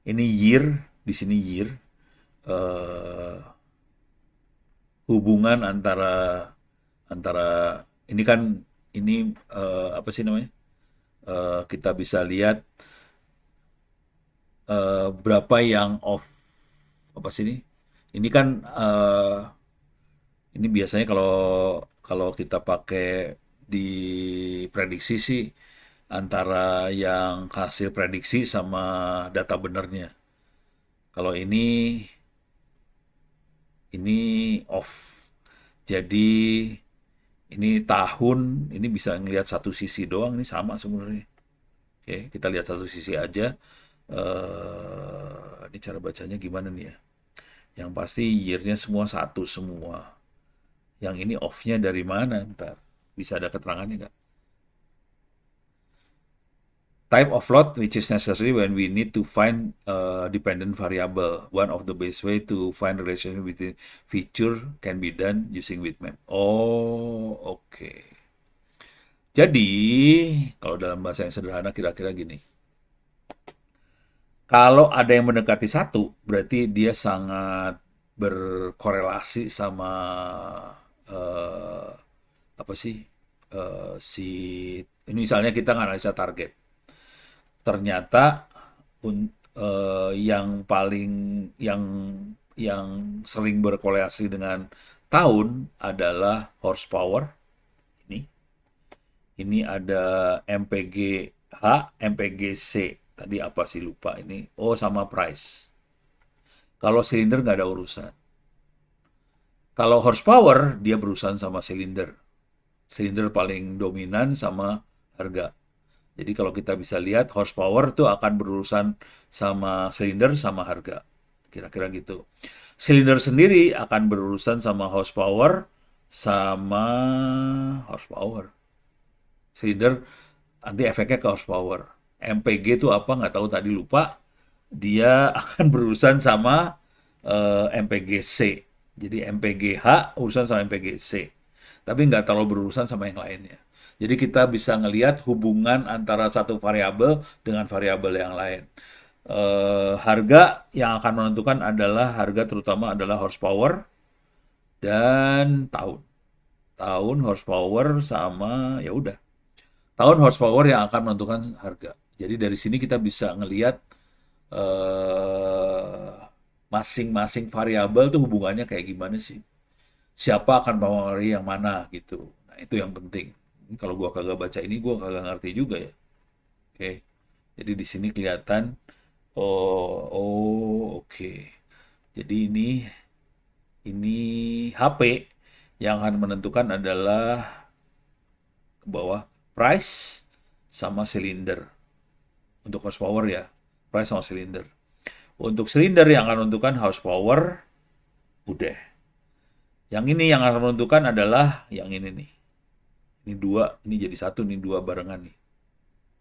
ini year, di sini year, hubungan antara antara ini kan ini apa sih namanya? Kita bisa lihat berapa yang off, apa sih ini? Ini kan ini biasanya kalau kalau kita pakai di prediksi sih antara yang hasil prediksi sama data benernya. Kalau ini off. Jadi ini tahun, ini bisa ngelihat satu sisi doang, ini sama sebenarnya. Oke, kita lihat satu sisi aja. Ini cara bacanya gimana nih ya? Yang pasti year-nya semua satu semua. Yang ini off-nya dari mana? Ntar bisa ada keterangannya nggak? Type of load which is necessary when we need to find dependent variable. One of the best way to find relationship between feature can be done using with map. Oh, oke. Jadi, kalau dalam bahasa yang sederhana kira-kira gini. Kalau ada yang mendekati 1, berarti dia sangat berkorelasi sama apa sih? Si ini misalnya kita nganalisa target. Ternyata yang paling yang sering berkorelasi dengan tahun adalah horsepower. Ini ada MPGH, MPGC. Tadi apa sih lupa ini? Oh, sama price. Kalau silinder nggak ada urusan. Kalau horsepower dia berurusan sama silinder. Silinder paling dominan sama harga. Jadi kalau kita bisa lihat horsepower itu akan berurusan sama silinder sama harga. Kira-kira gitu. Silinder sendiri akan berurusan sama horsepower sama horsepower. Silinder nanti efeknya ke horsepower. MPG itu apa nggak tahu tadi lupa. Dia akan berurusan sama MPGC. Jadi MPGH urusan sama MPGC. Tapi nggak terlalu berurusan sama yang lainnya. Jadi kita bisa ngelihat hubungan antara satu variabel dengan variabel yang lain. Harga yang akan menentukan adalah harga terutama adalah horsepower dan tahun. Tahun, horsepower sama ya udah. Tahun horsepower yang akan menentukan harga. Jadi dari sini kita bisa ngelihat masing-masing variabel tuh hubungannya kayak gimana sih. Siapa akan mempengaruhi yang mana gitu. Nah, itu yang penting. Kalau gua kagak baca ini, gua kagak ngerti juga ya. Oke. Jadi di sini kelihatan, oke. Jadi ini HP yang akan menentukan adalah ke bawah price sama silinder. Untuk horsepower ya, price sama silinder. Untuk silinder yang akan menentukan horsepower, udah. Yang ini yang akan menentukan adalah yang ini nih. Ini dua, ini jadi satu, ini dua barengan nih.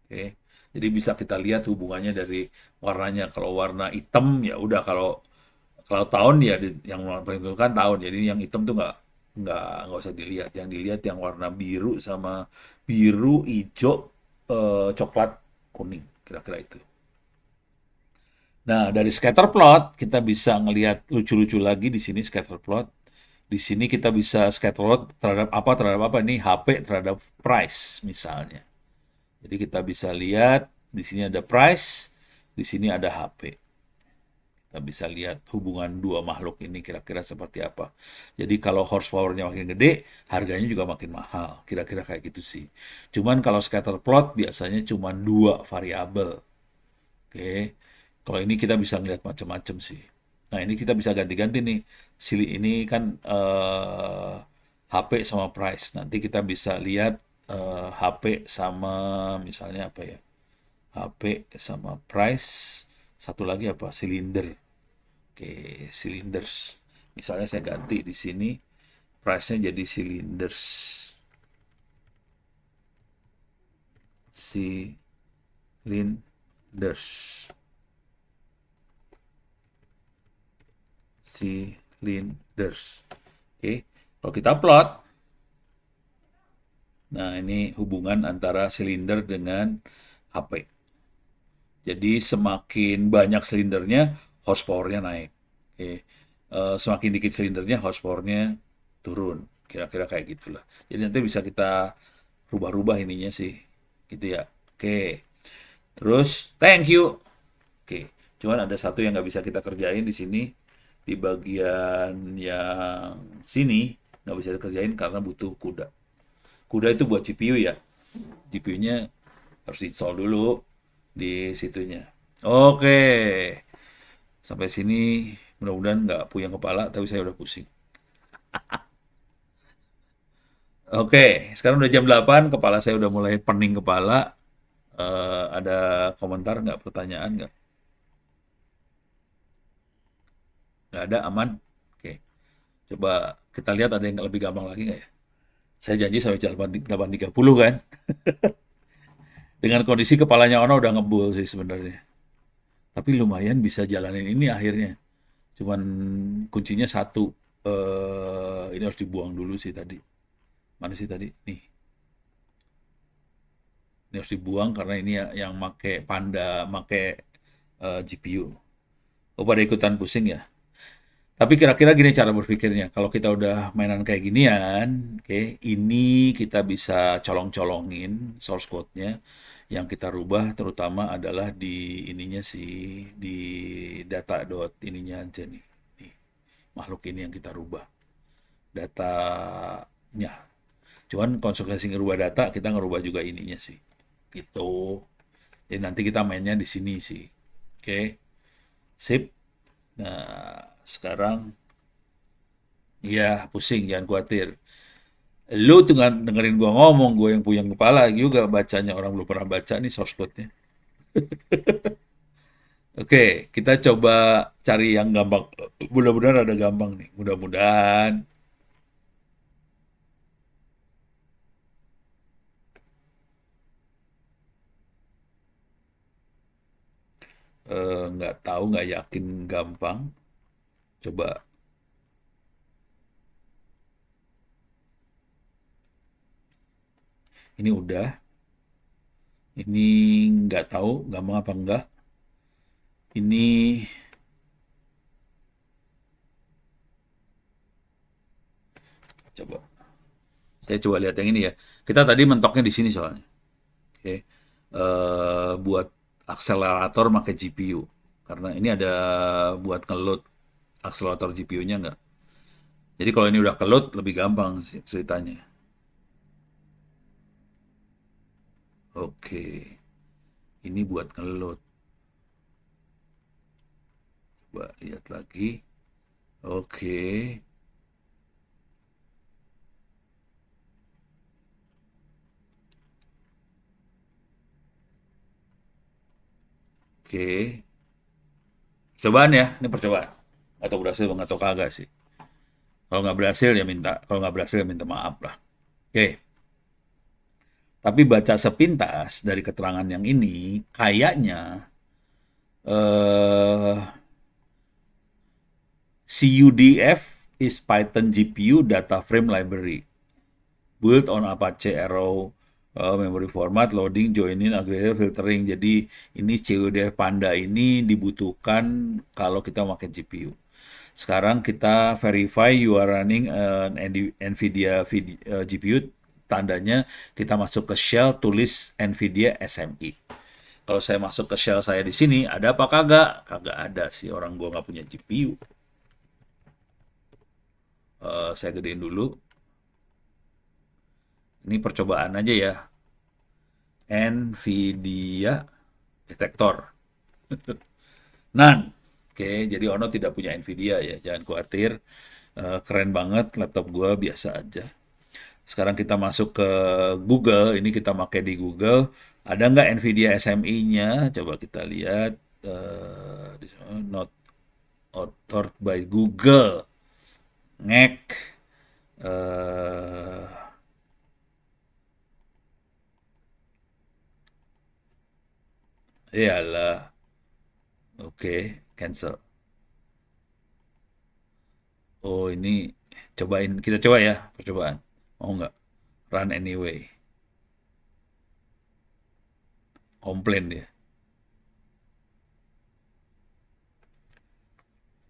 Oke. Jadi bisa kita lihat hubungannya dari warnanya. Kalau warna hitam ya udah, kalau tahun ya yang paling menentukan tahun. Jadi yang hitam tuh nggak usah dilihat. Yang dilihat yang warna biru sama biru, hijau, coklat, kuning, kira-kira itu. Nah, dari scatter plot kita bisa ngelihat lucu-lucu lagi di sini scatter plot. Di sini kita bisa scatter plot terhadap apa ini HP terhadap price misalnya. Jadi kita bisa lihat di sini ada price, di sini ada HP. Kita bisa lihat hubungan dua makhluk ini kira-kira seperti apa. Jadi kalau horsepower-nya makin gede, harganya juga makin mahal. Kira-kira kayak gitu sih. Cuman kalau scatter plot biasanya cuma dua variabel. Oke. Kalau ini kita bisa ngeliat macam-macam sih. Nah, ini kita bisa ganti-ganti nih. Ini kan HP sama price. Nanti kita bisa lihat HP sama misalnya apa ya? HP sama price. Satu lagi apa? Silinder. Oke, cylinders. Misalnya saya ganti di sini price-nya jadi cylinders. Cylinders. Oke, kalau kita plot, nah ini hubungan antara silinder dengan HP. Jadi semakin banyak silindernya, horsepower-nya naik. Oke. Semakin dikit silindernya, horsepower-nya turun. Kira-kira kayak gitulah. Jadi nanti bisa kita rubah-rubah ininya sih. Gitu ya. Oke. Terus, thank you. Oke. Cuman ada satu yang nggak bisa kita kerjain di sini. Di bagian yang sini, nggak bisa dikerjain karena butuh CUDA. CUDA itu buat GPU ya. GPU-nya harus di-install dulu di situnya. Oke. Sampai sini mudah-mudahan nggak puyeng kepala, tapi saya udah pusing. Oke, sekarang udah jam 8, kepala saya udah mulai pening kepala. Ada komentar nggak, pertanyaan nggak? Nggak ada, aman? Oke. Coba kita lihat ada yang lebih gampang lagi nggak ya? Saya janji sampai jam 8.30 kan? Dengan kondisi kepalanya Ono udah ngebul sih sebenarnya. Tapi lumayan bisa jalanin ini akhirnya. Cuman kuncinya satu. Ini harus dibuang dulu sih tadi. Mana sih tadi? Nih. Ini harus dibuang karena ini yang make Panda, make GPU. Oh, pada ikutan pusing ya? Tapi kira-kira gini cara berpikirnya. Kalau kita udah mainan kayak ginian, oke, ini kita bisa colong-colongin source code-nya. Yang kita rubah terutama adalah di ininya sih, di data dot ininya aja nih. Nih, makhluk ini yang kita rubah. Datanya. Cuman konsekuensi ngerubah data, kita ngerubah juga ininya sih. Gitu. Jadi nanti kita mainnya di sini sih. Oke. Sip. Nah, sekarang ya pusing, jangan khawatir. Lu tuh dengerin gua ngomong, gua yang puyeng kepala juga bacanya, orang belum pernah baca nih source code-nya. Oke, kita coba cari yang gampang. Mudah-mudahan ada gampang nih, mudah-mudahan. Nggak tahu, nggak yakin gampang. Coba. Ini udah. Ini nggak tahu gampang apa enggak. Ini coba. Saya coba lihat yang ini ya. Kita tadi mentoknya di sini soalnya. Oke. Buat akselerator pakai GPU. Karena ini ada buat ngeload akselerator GPU-nya nggak. Jadi kalau ini udah ke-load lebih gampang sih ceritanya. Oke. Ini buat nge-load. Coba lihat lagi. Oke. Oke. Cobaan ya, ini percobaan. Atau berhasil atau kagak sih. Kalau nggak berhasil ya kalau nggak berhasil ya minta maaf lah. Oke. Tapi baca sepintas dari keterangan yang ini, kayaknya CUDF is Python GPU data frame library built on Apache Arrow memory format, loading, joining, aggregate, filtering. Jadi ini CUDF Panda ini dibutuhkan kalau kita pakai GPU. Sekarang kita verify you are running an NVIDIA GPU, tandanya kita masuk ke shell, tulis NVIDIA SMI. Kalau saya masuk ke shell saya di sini, ada apa kagak? Kagak ada sih, orang gua nggak punya GPU. Saya gedein dulu. Ini percobaan aja ya. NVIDIA detektor. None. Oke, jadi Ono tidak punya NVIDIA ya. Jangan khawatir. Keren banget laptop gua, biasa aja. Sekarang kita masuk ke Google. Ini kita pakai di Google. Ada nggak NVIDIA SMI-nya? Coba kita lihat. Di sana, not authored by Google. Ngek. Iyalah. Oke, cancel. Oh, ini cobain. Kita coba ya, percobaan. Mau nggak? Run anyway. Komplain dia.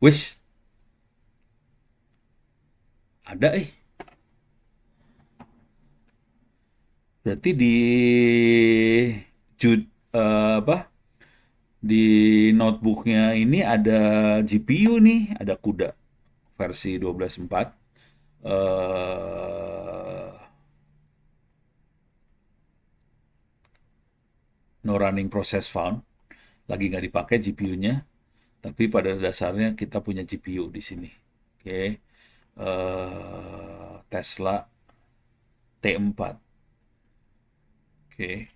Wis. Ada Berarti di apa? Di notebooknya ini ada GPU nih, ada CUDA versi 12.4. No running process found. Lagi nggak dipakai GPU-nya, tapi pada dasarnya kita punya GPU di sini. Oke. Tesla T4. Oke.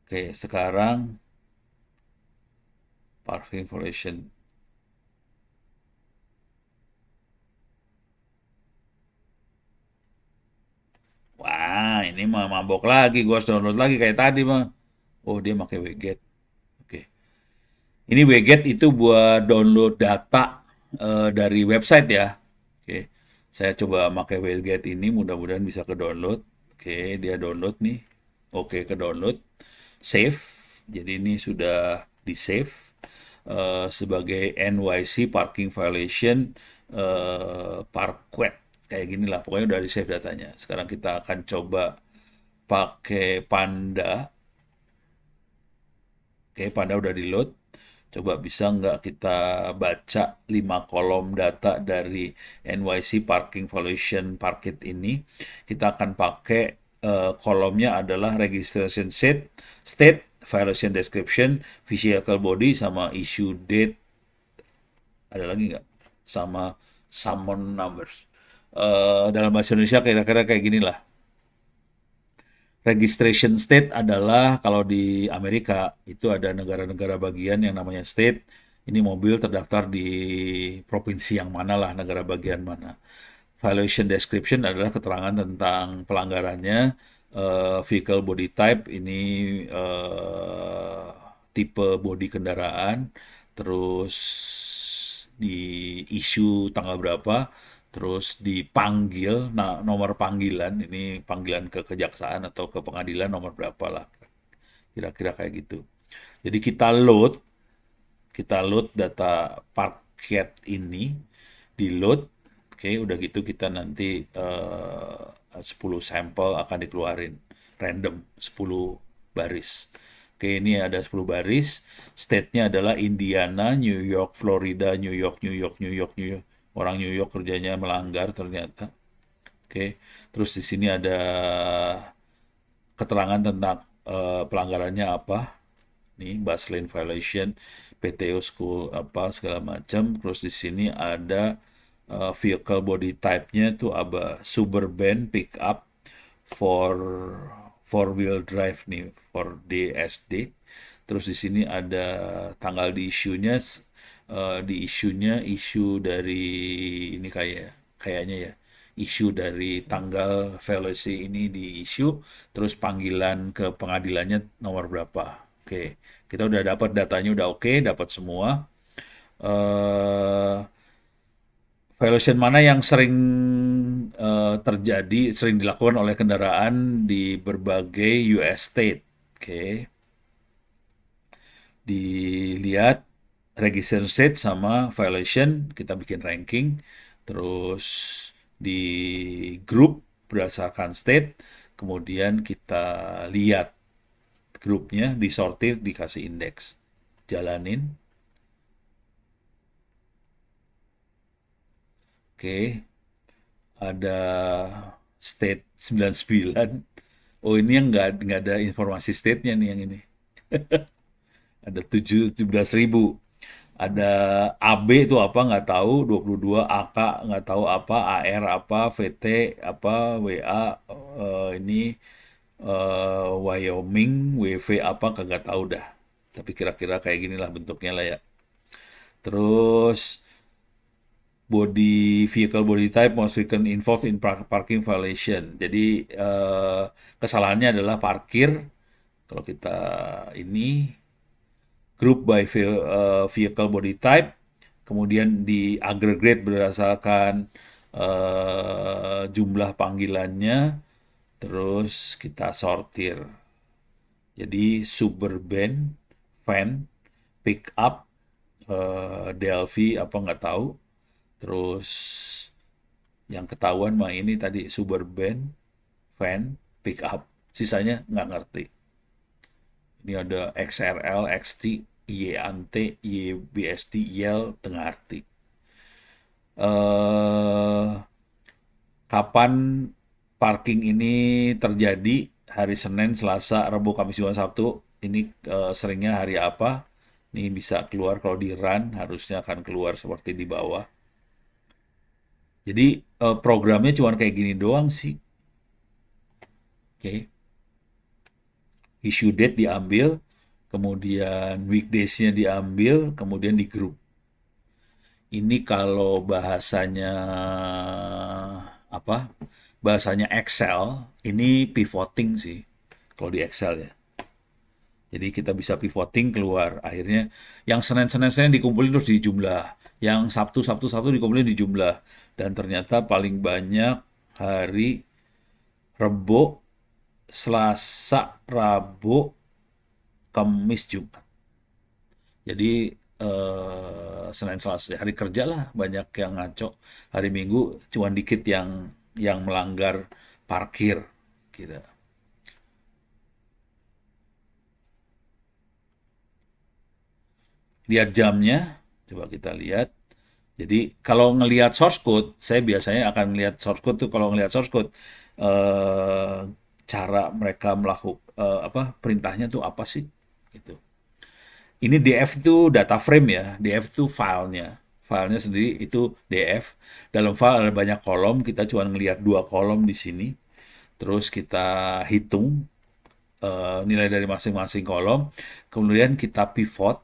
Oke, sekarang Parking Information. Wah, ini mah mabok lagi. Gua harus download lagi kayak tadi mah. Oh, dia pakai Wget. Oke. Ini Wget itu buat download data dari website ya. Oke. Saya coba pakai Wget ini, mudah-mudahan bisa ke download. Oke, dia download nih. Oke, ke download. Save. Jadi ini sudah di save sebagai NYC Parking Violation Parquet. Kayak gini lah, pokoknya udah di save datanya. Sekarang kita akan coba pakai Panda. Oke, Panda udah di load. Coba bisa nggak kita baca 5 kolom data dari NYC Parking Violation Parquet ini. Kita akan pakai kolomnya adalah registration state, violation description, vehicle body, sama issue date. Ada lagi nggak? Sama summon numbers. Dalam bahasa Indonesia kira-kira kayak gini lah. Registration state adalah kalau di Amerika itu ada negara-negara bagian yang namanya state. Ini mobil terdaftar di provinsi yang mana lah, negara bagian mana. Violation description adalah keterangan tentang pelanggarannya. Vehicle body type ini tipe bodi kendaraan. Terus di issue tanggal berapa. Terus dipanggil, nah nomor panggilan, ini panggilan ke kejaksaan atau ke pengadilan nomor berapa lah. Kira-kira kayak gitu. Jadi kita load data parket ini, di load. Oke, udah gitu kita nanti 10 sampel akan dikeluarin random 10 baris. Oke, ini ada 10 baris. State-nya adalah Indiana, New York, Florida, New York. Orang New York kerjanya melanggar ternyata. Oke, terus di sini ada keterangan tentang pelanggarannya apa. Nih, bus lane violation, PTO school apa segala macam. Terus di sini ada vehicle body type-nya tuh apa, suburban pickup for four wheel drive nih, for DSD. Terus di sini ada tanggal di issue-nya, isu dari ini kayaknya ya, isu dari tanggal valuasi ini di isu, terus panggilan ke pengadilannya nomor berapa. Oke, kita udah dapat datanya, udah oke, dapat semua. violation mana yang sering terjadi, sering dilakukan oleh kendaraan di berbagai US state. Oke. Dilihat registration state sama violation, kita bikin ranking, terus di grup berdasarkan state, kemudian kita lihat grupnya, disortir, dikasih indeks, jalanin. Oke, ada state 99. Oh, ini yang nggak ada informasi state-nya nih yang ini. Ada 17.000. Ada AB itu apa nggak tahu, 22, AK nggak tahu apa, AR apa, VT apa, WA ini Wyoming, WV apa kagak tahu dah. Tapi kira-kira kayak gini lah bentuknya lah ya. Terus vehicle body type most frequent involved in parking violation. Jadi kesalahannya adalah parkir. Kalau kita ini group by vehicle body type, kemudian di aggregate berdasarkan jumlah panggilannya, terus kita sortir. Jadi suburban, van, pick up, DLV apa nggak tahu. Terus yang ketahuan mah ini tadi suburban, van, pick up. Sisanya nggak ngerti. Ini ada XRL, XT, YANT, YBSD, YEL, tengah arti. Kapan parking ini terjadi? Hari Senin, Selasa, Rabu, Kamis, Jumat, Sabtu. Ini seringnya hari apa? Ini bisa keluar kalau di run, harusnya akan keluar seperti di bawah. Jadi programnya cuma kayak gini doang sih. Oke. Issue date diambil, kemudian weekdays-nya diambil, kemudian di grup. Ini kalau bahasanya apa? Bahasanya Excel, ini pivoting sih. Kalau di Excel ya. Jadi kita bisa pivoting keluar. Akhirnya yang Senin dikumpulin terus dijumlah. Yang Sabtu dikumpulin dijumlah. Dan ternyata paling banyak hari Rebo, Selasa, Rabu, Kamis, Jumat. Jadi Senin, Selasa hari kerja lah banyak yang ngaco. Hari Minggu cuma dikit yang melanggar parkir. Gitu. Lihat jamnya, coba kita lihat. Jadi kalau ngelihat source code, saya biasanya akan ngelihat source code tuh kalau ngelihat source code cara mereka melakukan perintahnya tuh apa sih? Gitu. Ini DF itu data frame ya, DF itu filenya. Filenya sendiri itu DF. Dalam file ada banyak kolom, kita cuma ngelihat 2 kolom di sini. Terus kita hitung nilai dari masing-masing kolom. Kemudian kita pivot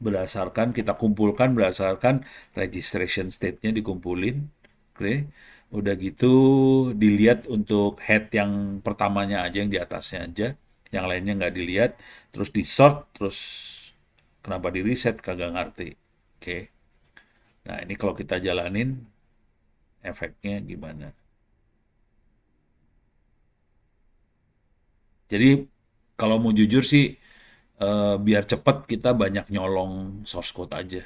kita kumpulkan berdasarkan registration state-nya dikumpulin. Oke. Udah gitu dilihat untuk head yang pertamanya aja, yang di atasnya aja. Yang lainnya nggak dilihat. Terus di sort, terus kenapa di reset kagak ngerti. Oke. Nah ini kalau kita jalanin efeknya gimana. Jadi kalau mau jujur sih biar cepat kita banyak nyolong source code aja.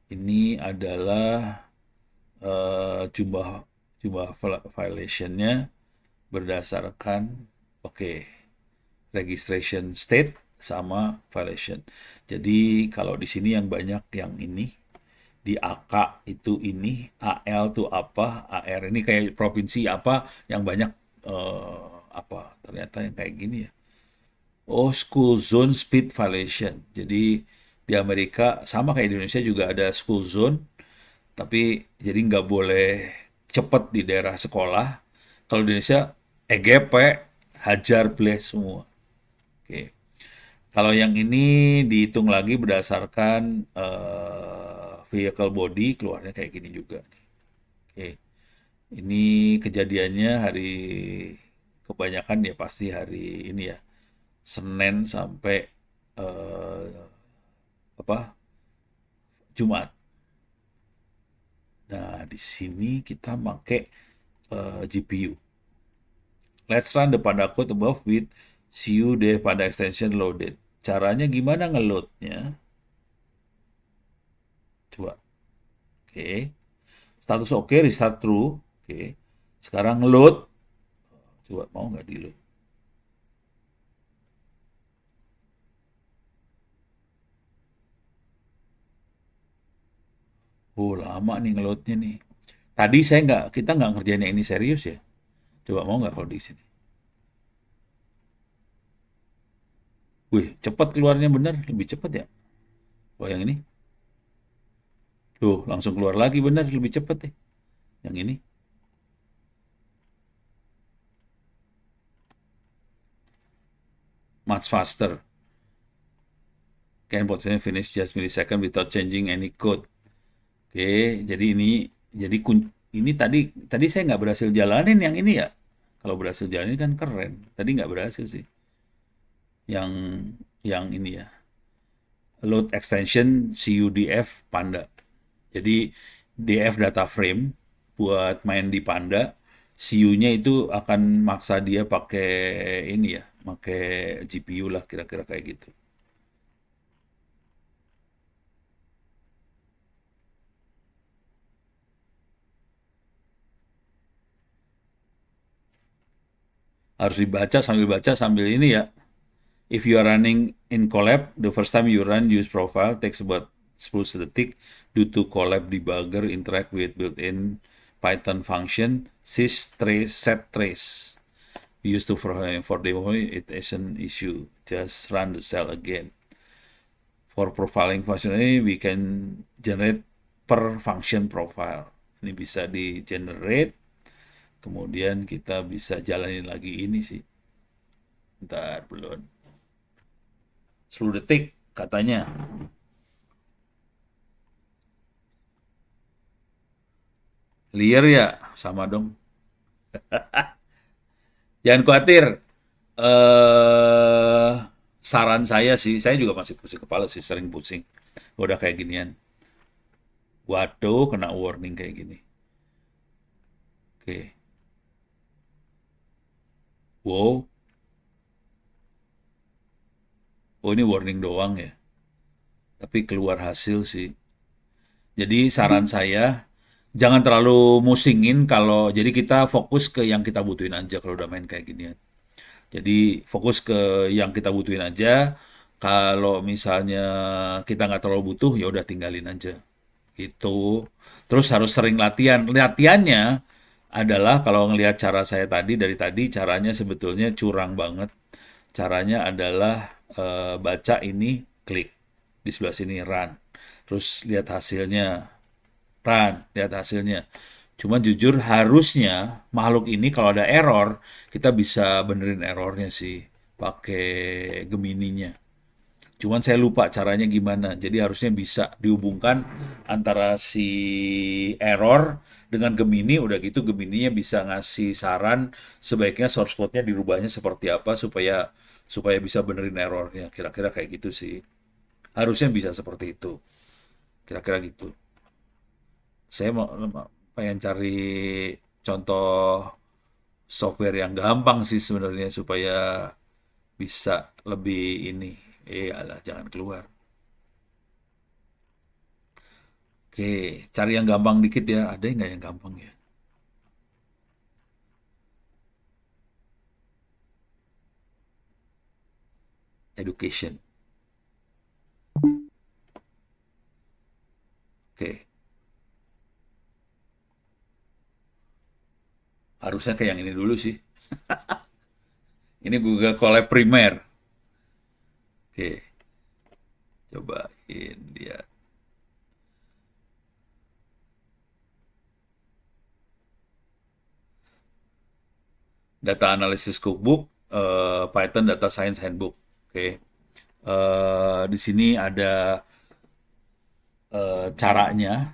Ini adalah jumlah violation-nya berdasarkan registration state sama violation. Jadi kalau di sini yang banyak yang ini, di AK itu ini, AL itu apa, AR ini kayak provinsi apa yang banyak apa ternyata yang kayak gini ya. Oh, school zone speed violation. Jadi di Amerika sama kayak di Indonesia juga ada school zone, tapi jadi nggak boleh cepet di daerah sekolah. Kalau di Indonesia EGP, hajar bless semua. Oke. Kalau yang ini dihitung lagi berdasarkan vehicle body, keluarnya kayak gini juga. Oke. Ini kejadiannya kebanyakan ya pasti hari ini ya, Senin sampai Jumat. Nah, di sini kita pakai GPU. Let's run the Panda code above with CU Dev Panda extension loaded. Caranya gimana ngeloadnya? Coba. Oke. Status oke, restart true. Oke. Sekarang load. Coba mau nggak di load? Oh, lama nih ngeloadnya nih. Tadi kita nggak ngerjain yang ini serius ya. Coba mau nggak kalau di sini? Wih, cepat keluarnya bener, lebih cepat ya. Oh, yang ini? Tuh, langsung keluar lagi bener, lebih cepat deh. Yang ini? Much faster. Can potentially finish just millisecond without changing any code. Oke, jadi ini tadi saya nggak berhasil jalanin yang ini ya. Kalau berhasil jalanin kan keren. Tadi nggak berhasil sih. Yang yang ini ya. Load extension CUDF Panda. Jadi DF data frame buat main di Panda, CU-nya itu akan maksa dia pakai ini ya, pakai GPU lah kira-kira kayak gitu. Harus baca sambil ini ya. If you are running in Colab, the first time you run use profile takes about 10 detik due to Colab debugger interact with built-in Python function sys set trace. We used to for demo it is an issue. Just run the cell again. For profiling function ini we can generate per function profile. Ini bisa di generate. Kemudian kita bisa jalanin lagi ini sih. Ntar belum. 10 detik katanya. Clear ya? Sama dong. Jangan khawatir. Saran saya sih, saya juga masih pusing kepala sih, sering pusing. Udah kayak ginian. Waduh, kena warning kayak gini. Oke. Wow. Oh, ini warning doang ya. Tapi keluar hasil sih. Jadi saran saya, jangan terlalu musingin jadi kita fokus ke yang kita butuhin aja kalau udah main kayak ginian. Jadi fokus ke yang kita butuhin aja. Kalau misalnya kita nggak terlalu butuh, ya udah tinggalin aja. Itu. Terus harus sering latihan. Latihannya adalah kalau ngelihat cara saya dari tadi caranya sebetulnya curang banget. Caranya adalah baca ini, klik. Di sebelah sini run. Terus lihat hasilnya. Run, lihat hasilnya. Cuma jujur harusnya makhluk ini kalau ada error, kita bisa benerin errornya sih pakai Gemininya. Cuman saya lupa caranya gimana. Jadi harusnya bisa dihubungkan antara si error dengan Gemini, udah gitu Gemininya bisa ngasih saran sebaiknya source code-nya dirubahnya seperti apa supaya bisa benerin errornya. Kira-kira kayak gitu sih. Harusnya bisa seperti itu. Kira-kira gitu. Saya pengen cari contoh software yang gampang sih sebenarnya supaya bisa lebih ini. Alah, jangan keluar. Oke, cari yang gampang dikit ya. Ada nggak yang gampang ya? Education. Oke. Harusnya kayak yang ini dulu sih. Ini Google Colab Primer. Oke. Cobain dia. Data Analysis Cookbook, Python Data Science Handbook. Oke. Di sini ada caranya.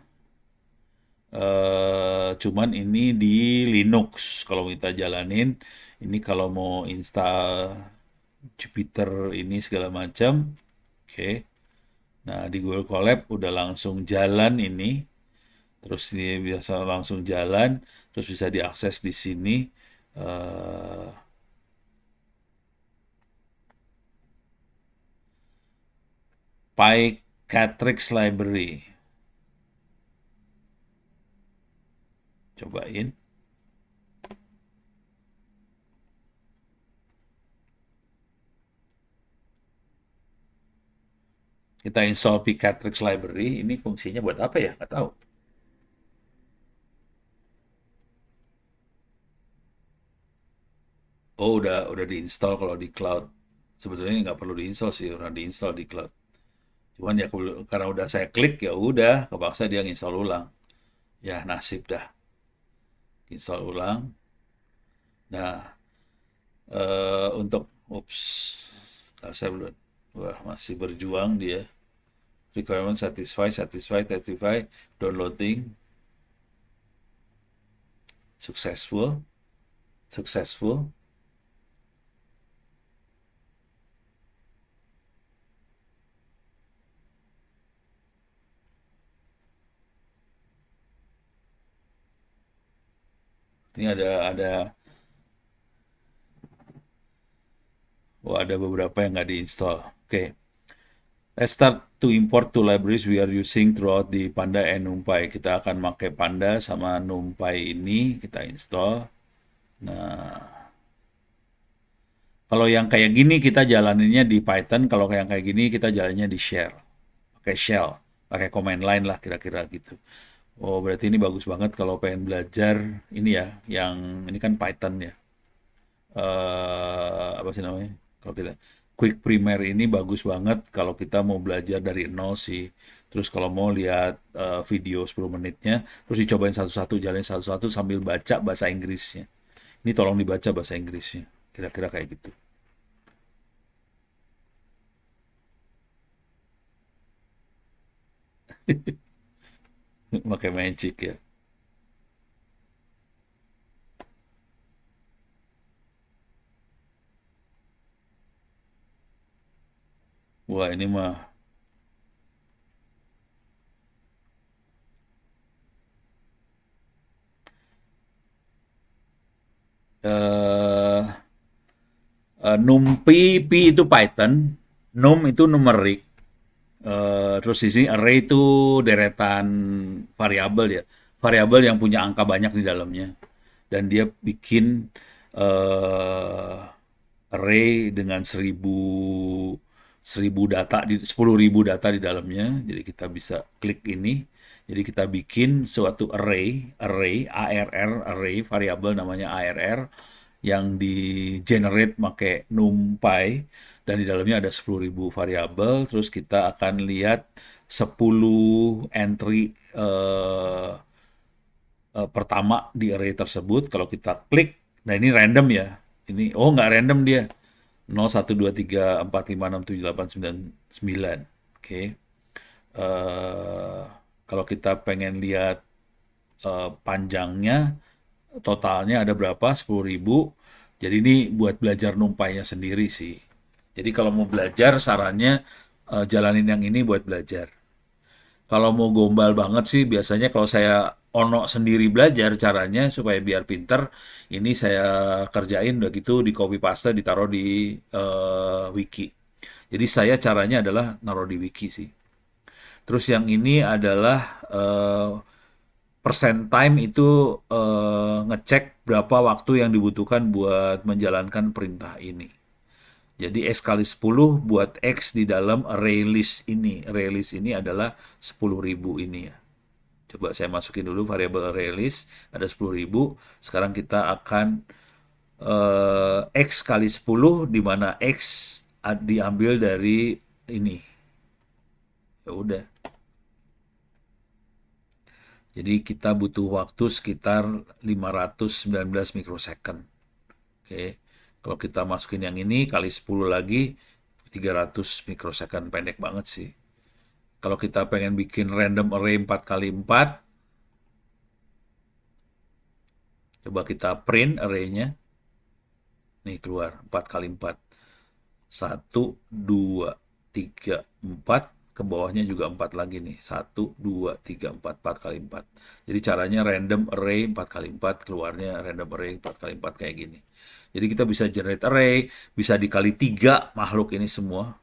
Cuman ini di Linux kalau kita jalanin. Ini kalau mau install Jupyter ini segala macam. Oke. Nah, di Google Colab udah langsung jalan ini. Terus ini biasa langsung jalan, terus bisa diakses di sini. eh Pycatrix Library. Cobain. Kita install Pycatrix Library. Ini fungsinya buat apa ya? Nggak tahu. Oh, udah diinstal kalau di cloud. Sebetulnya nggak perlu diinstal sih, udah diinstal di cloud. Cuman ya karena udah saya klik ya udah, kepaksa dia nginstal ulang. Ya nasib dah, install ulang. Nah, untuk, ups, saya belum, wah masih berjuang dia. Requirement satisfy, downloading, successful. Ini ada beberapa yang nggak diinstal. Oke. Let's start to import two libraries we are using throughout the Panda and NumPy. Kita akan pakai Panda sama NumPy ini, kita install. Nah, kalau yang kayak gini kita jalaninnya di Python, kalau yang kayak gini kita jalannya di shell, pakai command line lah kira-kira gitu. Oh, berarti ini bagus banget kalau pengen belajar ini ya, yang ini kan Python ya. Apa sih namanya? Kalau kita Quick Primer ini bagus banget kalau kita mau belajar dari nol sih. Terus kalau mau lihat video 10 menitnya, terus dicobain satu-satu, jalanin satu-satu sambil baca bahasa Inggrisnya. Ini tolong dibaca bahasa Inggrisnya. Kira-kira kayak gitu. Pakai magic ya. Wah, ini mah eh NumPy, P itu Python, Num itu numerik, terus di sini array itu deretan variabel ya, variabel yang punya angka banyak di dalamnya, dan dia bikin eh, array dengan 10.000 data di dalamnya. Jadi kita bisa klik ini. Jadi kita bikin suatu array variabel namanya arr yang di generate pakai NumPy, dan di dalamnya ada 10.000 variabel. Terus kita akan lihat 10 entry pertama di array tersebut. Kalau kita klik, nah ini random ya. Ini nggak random dia. 0, 1, 2, 3, 4, 5, 6, 7, 8, 9, 9. Oke. Kalau kita pengen lihat panjangnya, totalnya ada berapa? 10.000. Jadi ini buat belajar numpainya sendiri sih. Jadi kalau mau belajar, sarannya jalanin yang ini buat belajar. Kalau mau gombal banget sih, biasanya kalau saya ono sendiri belajar caranya supaya biar pinter, ini saya kerjain udah gitu di copy paste ditaruh di wiki. Jadi saya caranya adalah naruh di wiki sih. Terus yang ini adalah percent time itu ngecek berapa waktu yang dibutuhkan buat menjalankan perintah ini. Jadi X kali 10 buat X di dalam array list ini. Array list ini adalah 10.000 ini ya. Coba saya masukin dulu variabel array list, ada 10.000. Sekarang kita akan X kali 10, di mana X diambil dari ini. Ya udah. Jadi kita butuh waktu sekitar 519 mikrosecond. Oke. Kalau kita masukin yang ini kali 10 lagi 300 mikrosecond, pendek banget sih. Kalau kita pengen bikin random array 4 kali 4, coba kita print array-nya. Nih keluar 4 kali 4. 1, 2, 3, 4, ke bawahnya juga 4 lagi nih. 1, 2, 3, 4, 4 kali 4. Jadi caranya random array 4 kali 4, keluarnya random array 4 kali 4 kayak gini. Jadi kita bisa generate array, bisa dikali 3 makhluk ini semua.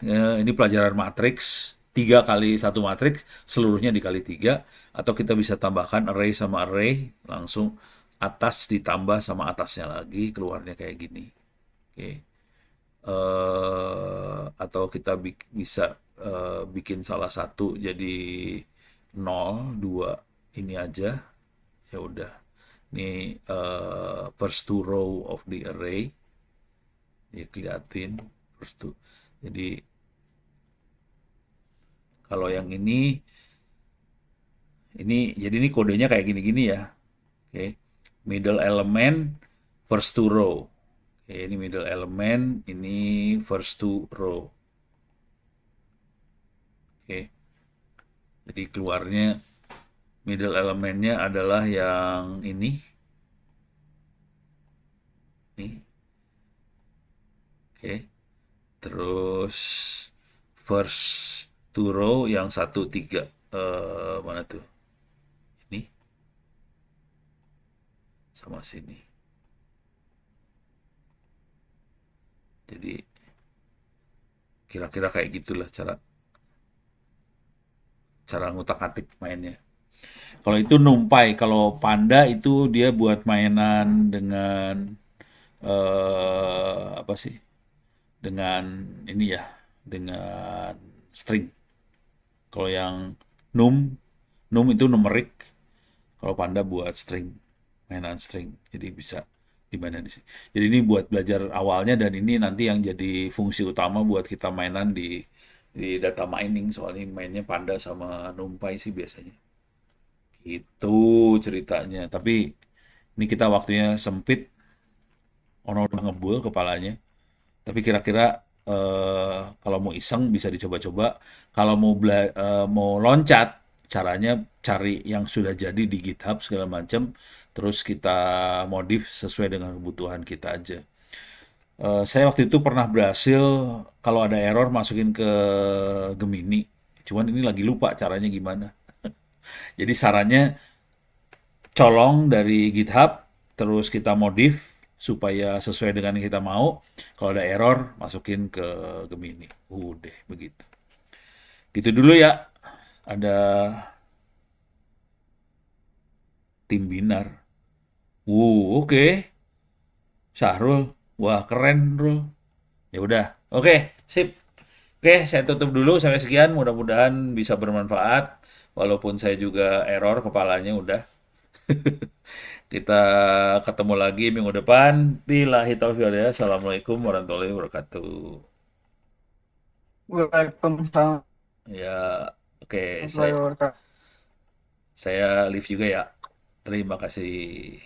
Ini pelajaran matriks, 3 kali 1 matriks, seluruhnya dikali 3. Atau kita bisa tambahkan array sama array, langsung atas ditambah sama atasnya lagi, keluarnya kayak gini. Oke. Atau kita bisa bikin salah satu jadi 0, 2 ini aja. Ya udah. Ini first two row of the array. Ya keliatin first two. Jadi kalau yang ini jadi ini kodenya kayak gini-gini ya. Oke. Middle element first two row. Oke, ini middle element, ini first two row. Oke. Jadi keluarnya middle elementnya adalah yang ini. Nih. Oke. Terus first two row yang 1, 3. Mana tuh? Ini. Sama sini. Jadi kira-kira kayak gitulah cara ngutak-atik mainnya. Kalau itu NumPy, kalau Panda itu dia buat mainan dengan apa sih? Dengan ini ya, dengan string. Kalau yang num itu numerik. Kalau Panda buat string, mainan string. Jadi bisa dimainin di sini. Jadi ini buat belajar awalnya dan ini nanti yang jadi fungsi utama buat kita mainan di data mining, soalnya mainnya Panda sama NumPy sih biasanya. Itu ceritanya. Tapi ini kita waktunya sempit. Ono udah ngebul kepalanya. Tapi kira-kira kalau mau iseng bisa dicoba-coba. Kalau mau loncat, caranya cari yang sudah jadi di GitHub segala macam, terus kita modif sesuai dengan kebutuhan kita aja. Saya waktu itu pernah berhasil kalau ada error masukin ke Gemini. Cuman ini lagi lupa caranya gimana. Jadi sarannya colong dari GitHub, terus kita modif supaya sesuai dengan yang kita mau. Kalau ada error, masukin ke Gemini. Udah, begitu. Gitu dulu ya. Ada tim binar. Oke. Syahrul. Wah, keren, Rul. Ya udah. Oke, sip. Oke, saya tutup dulu sampai sekian. Mudah-mudahan bisa bermanfaat. Walaupun saya juga error kepalanya udah. Kita ketemu lagi minggu depan. Billahi taufiq wal hidayah. Assalamualaikum warahmatullahi wabarakatuh. Waalaikumsalam Ya, oke, warahmatullahi wabarakatuh. saya live juga ya. Terima kasih.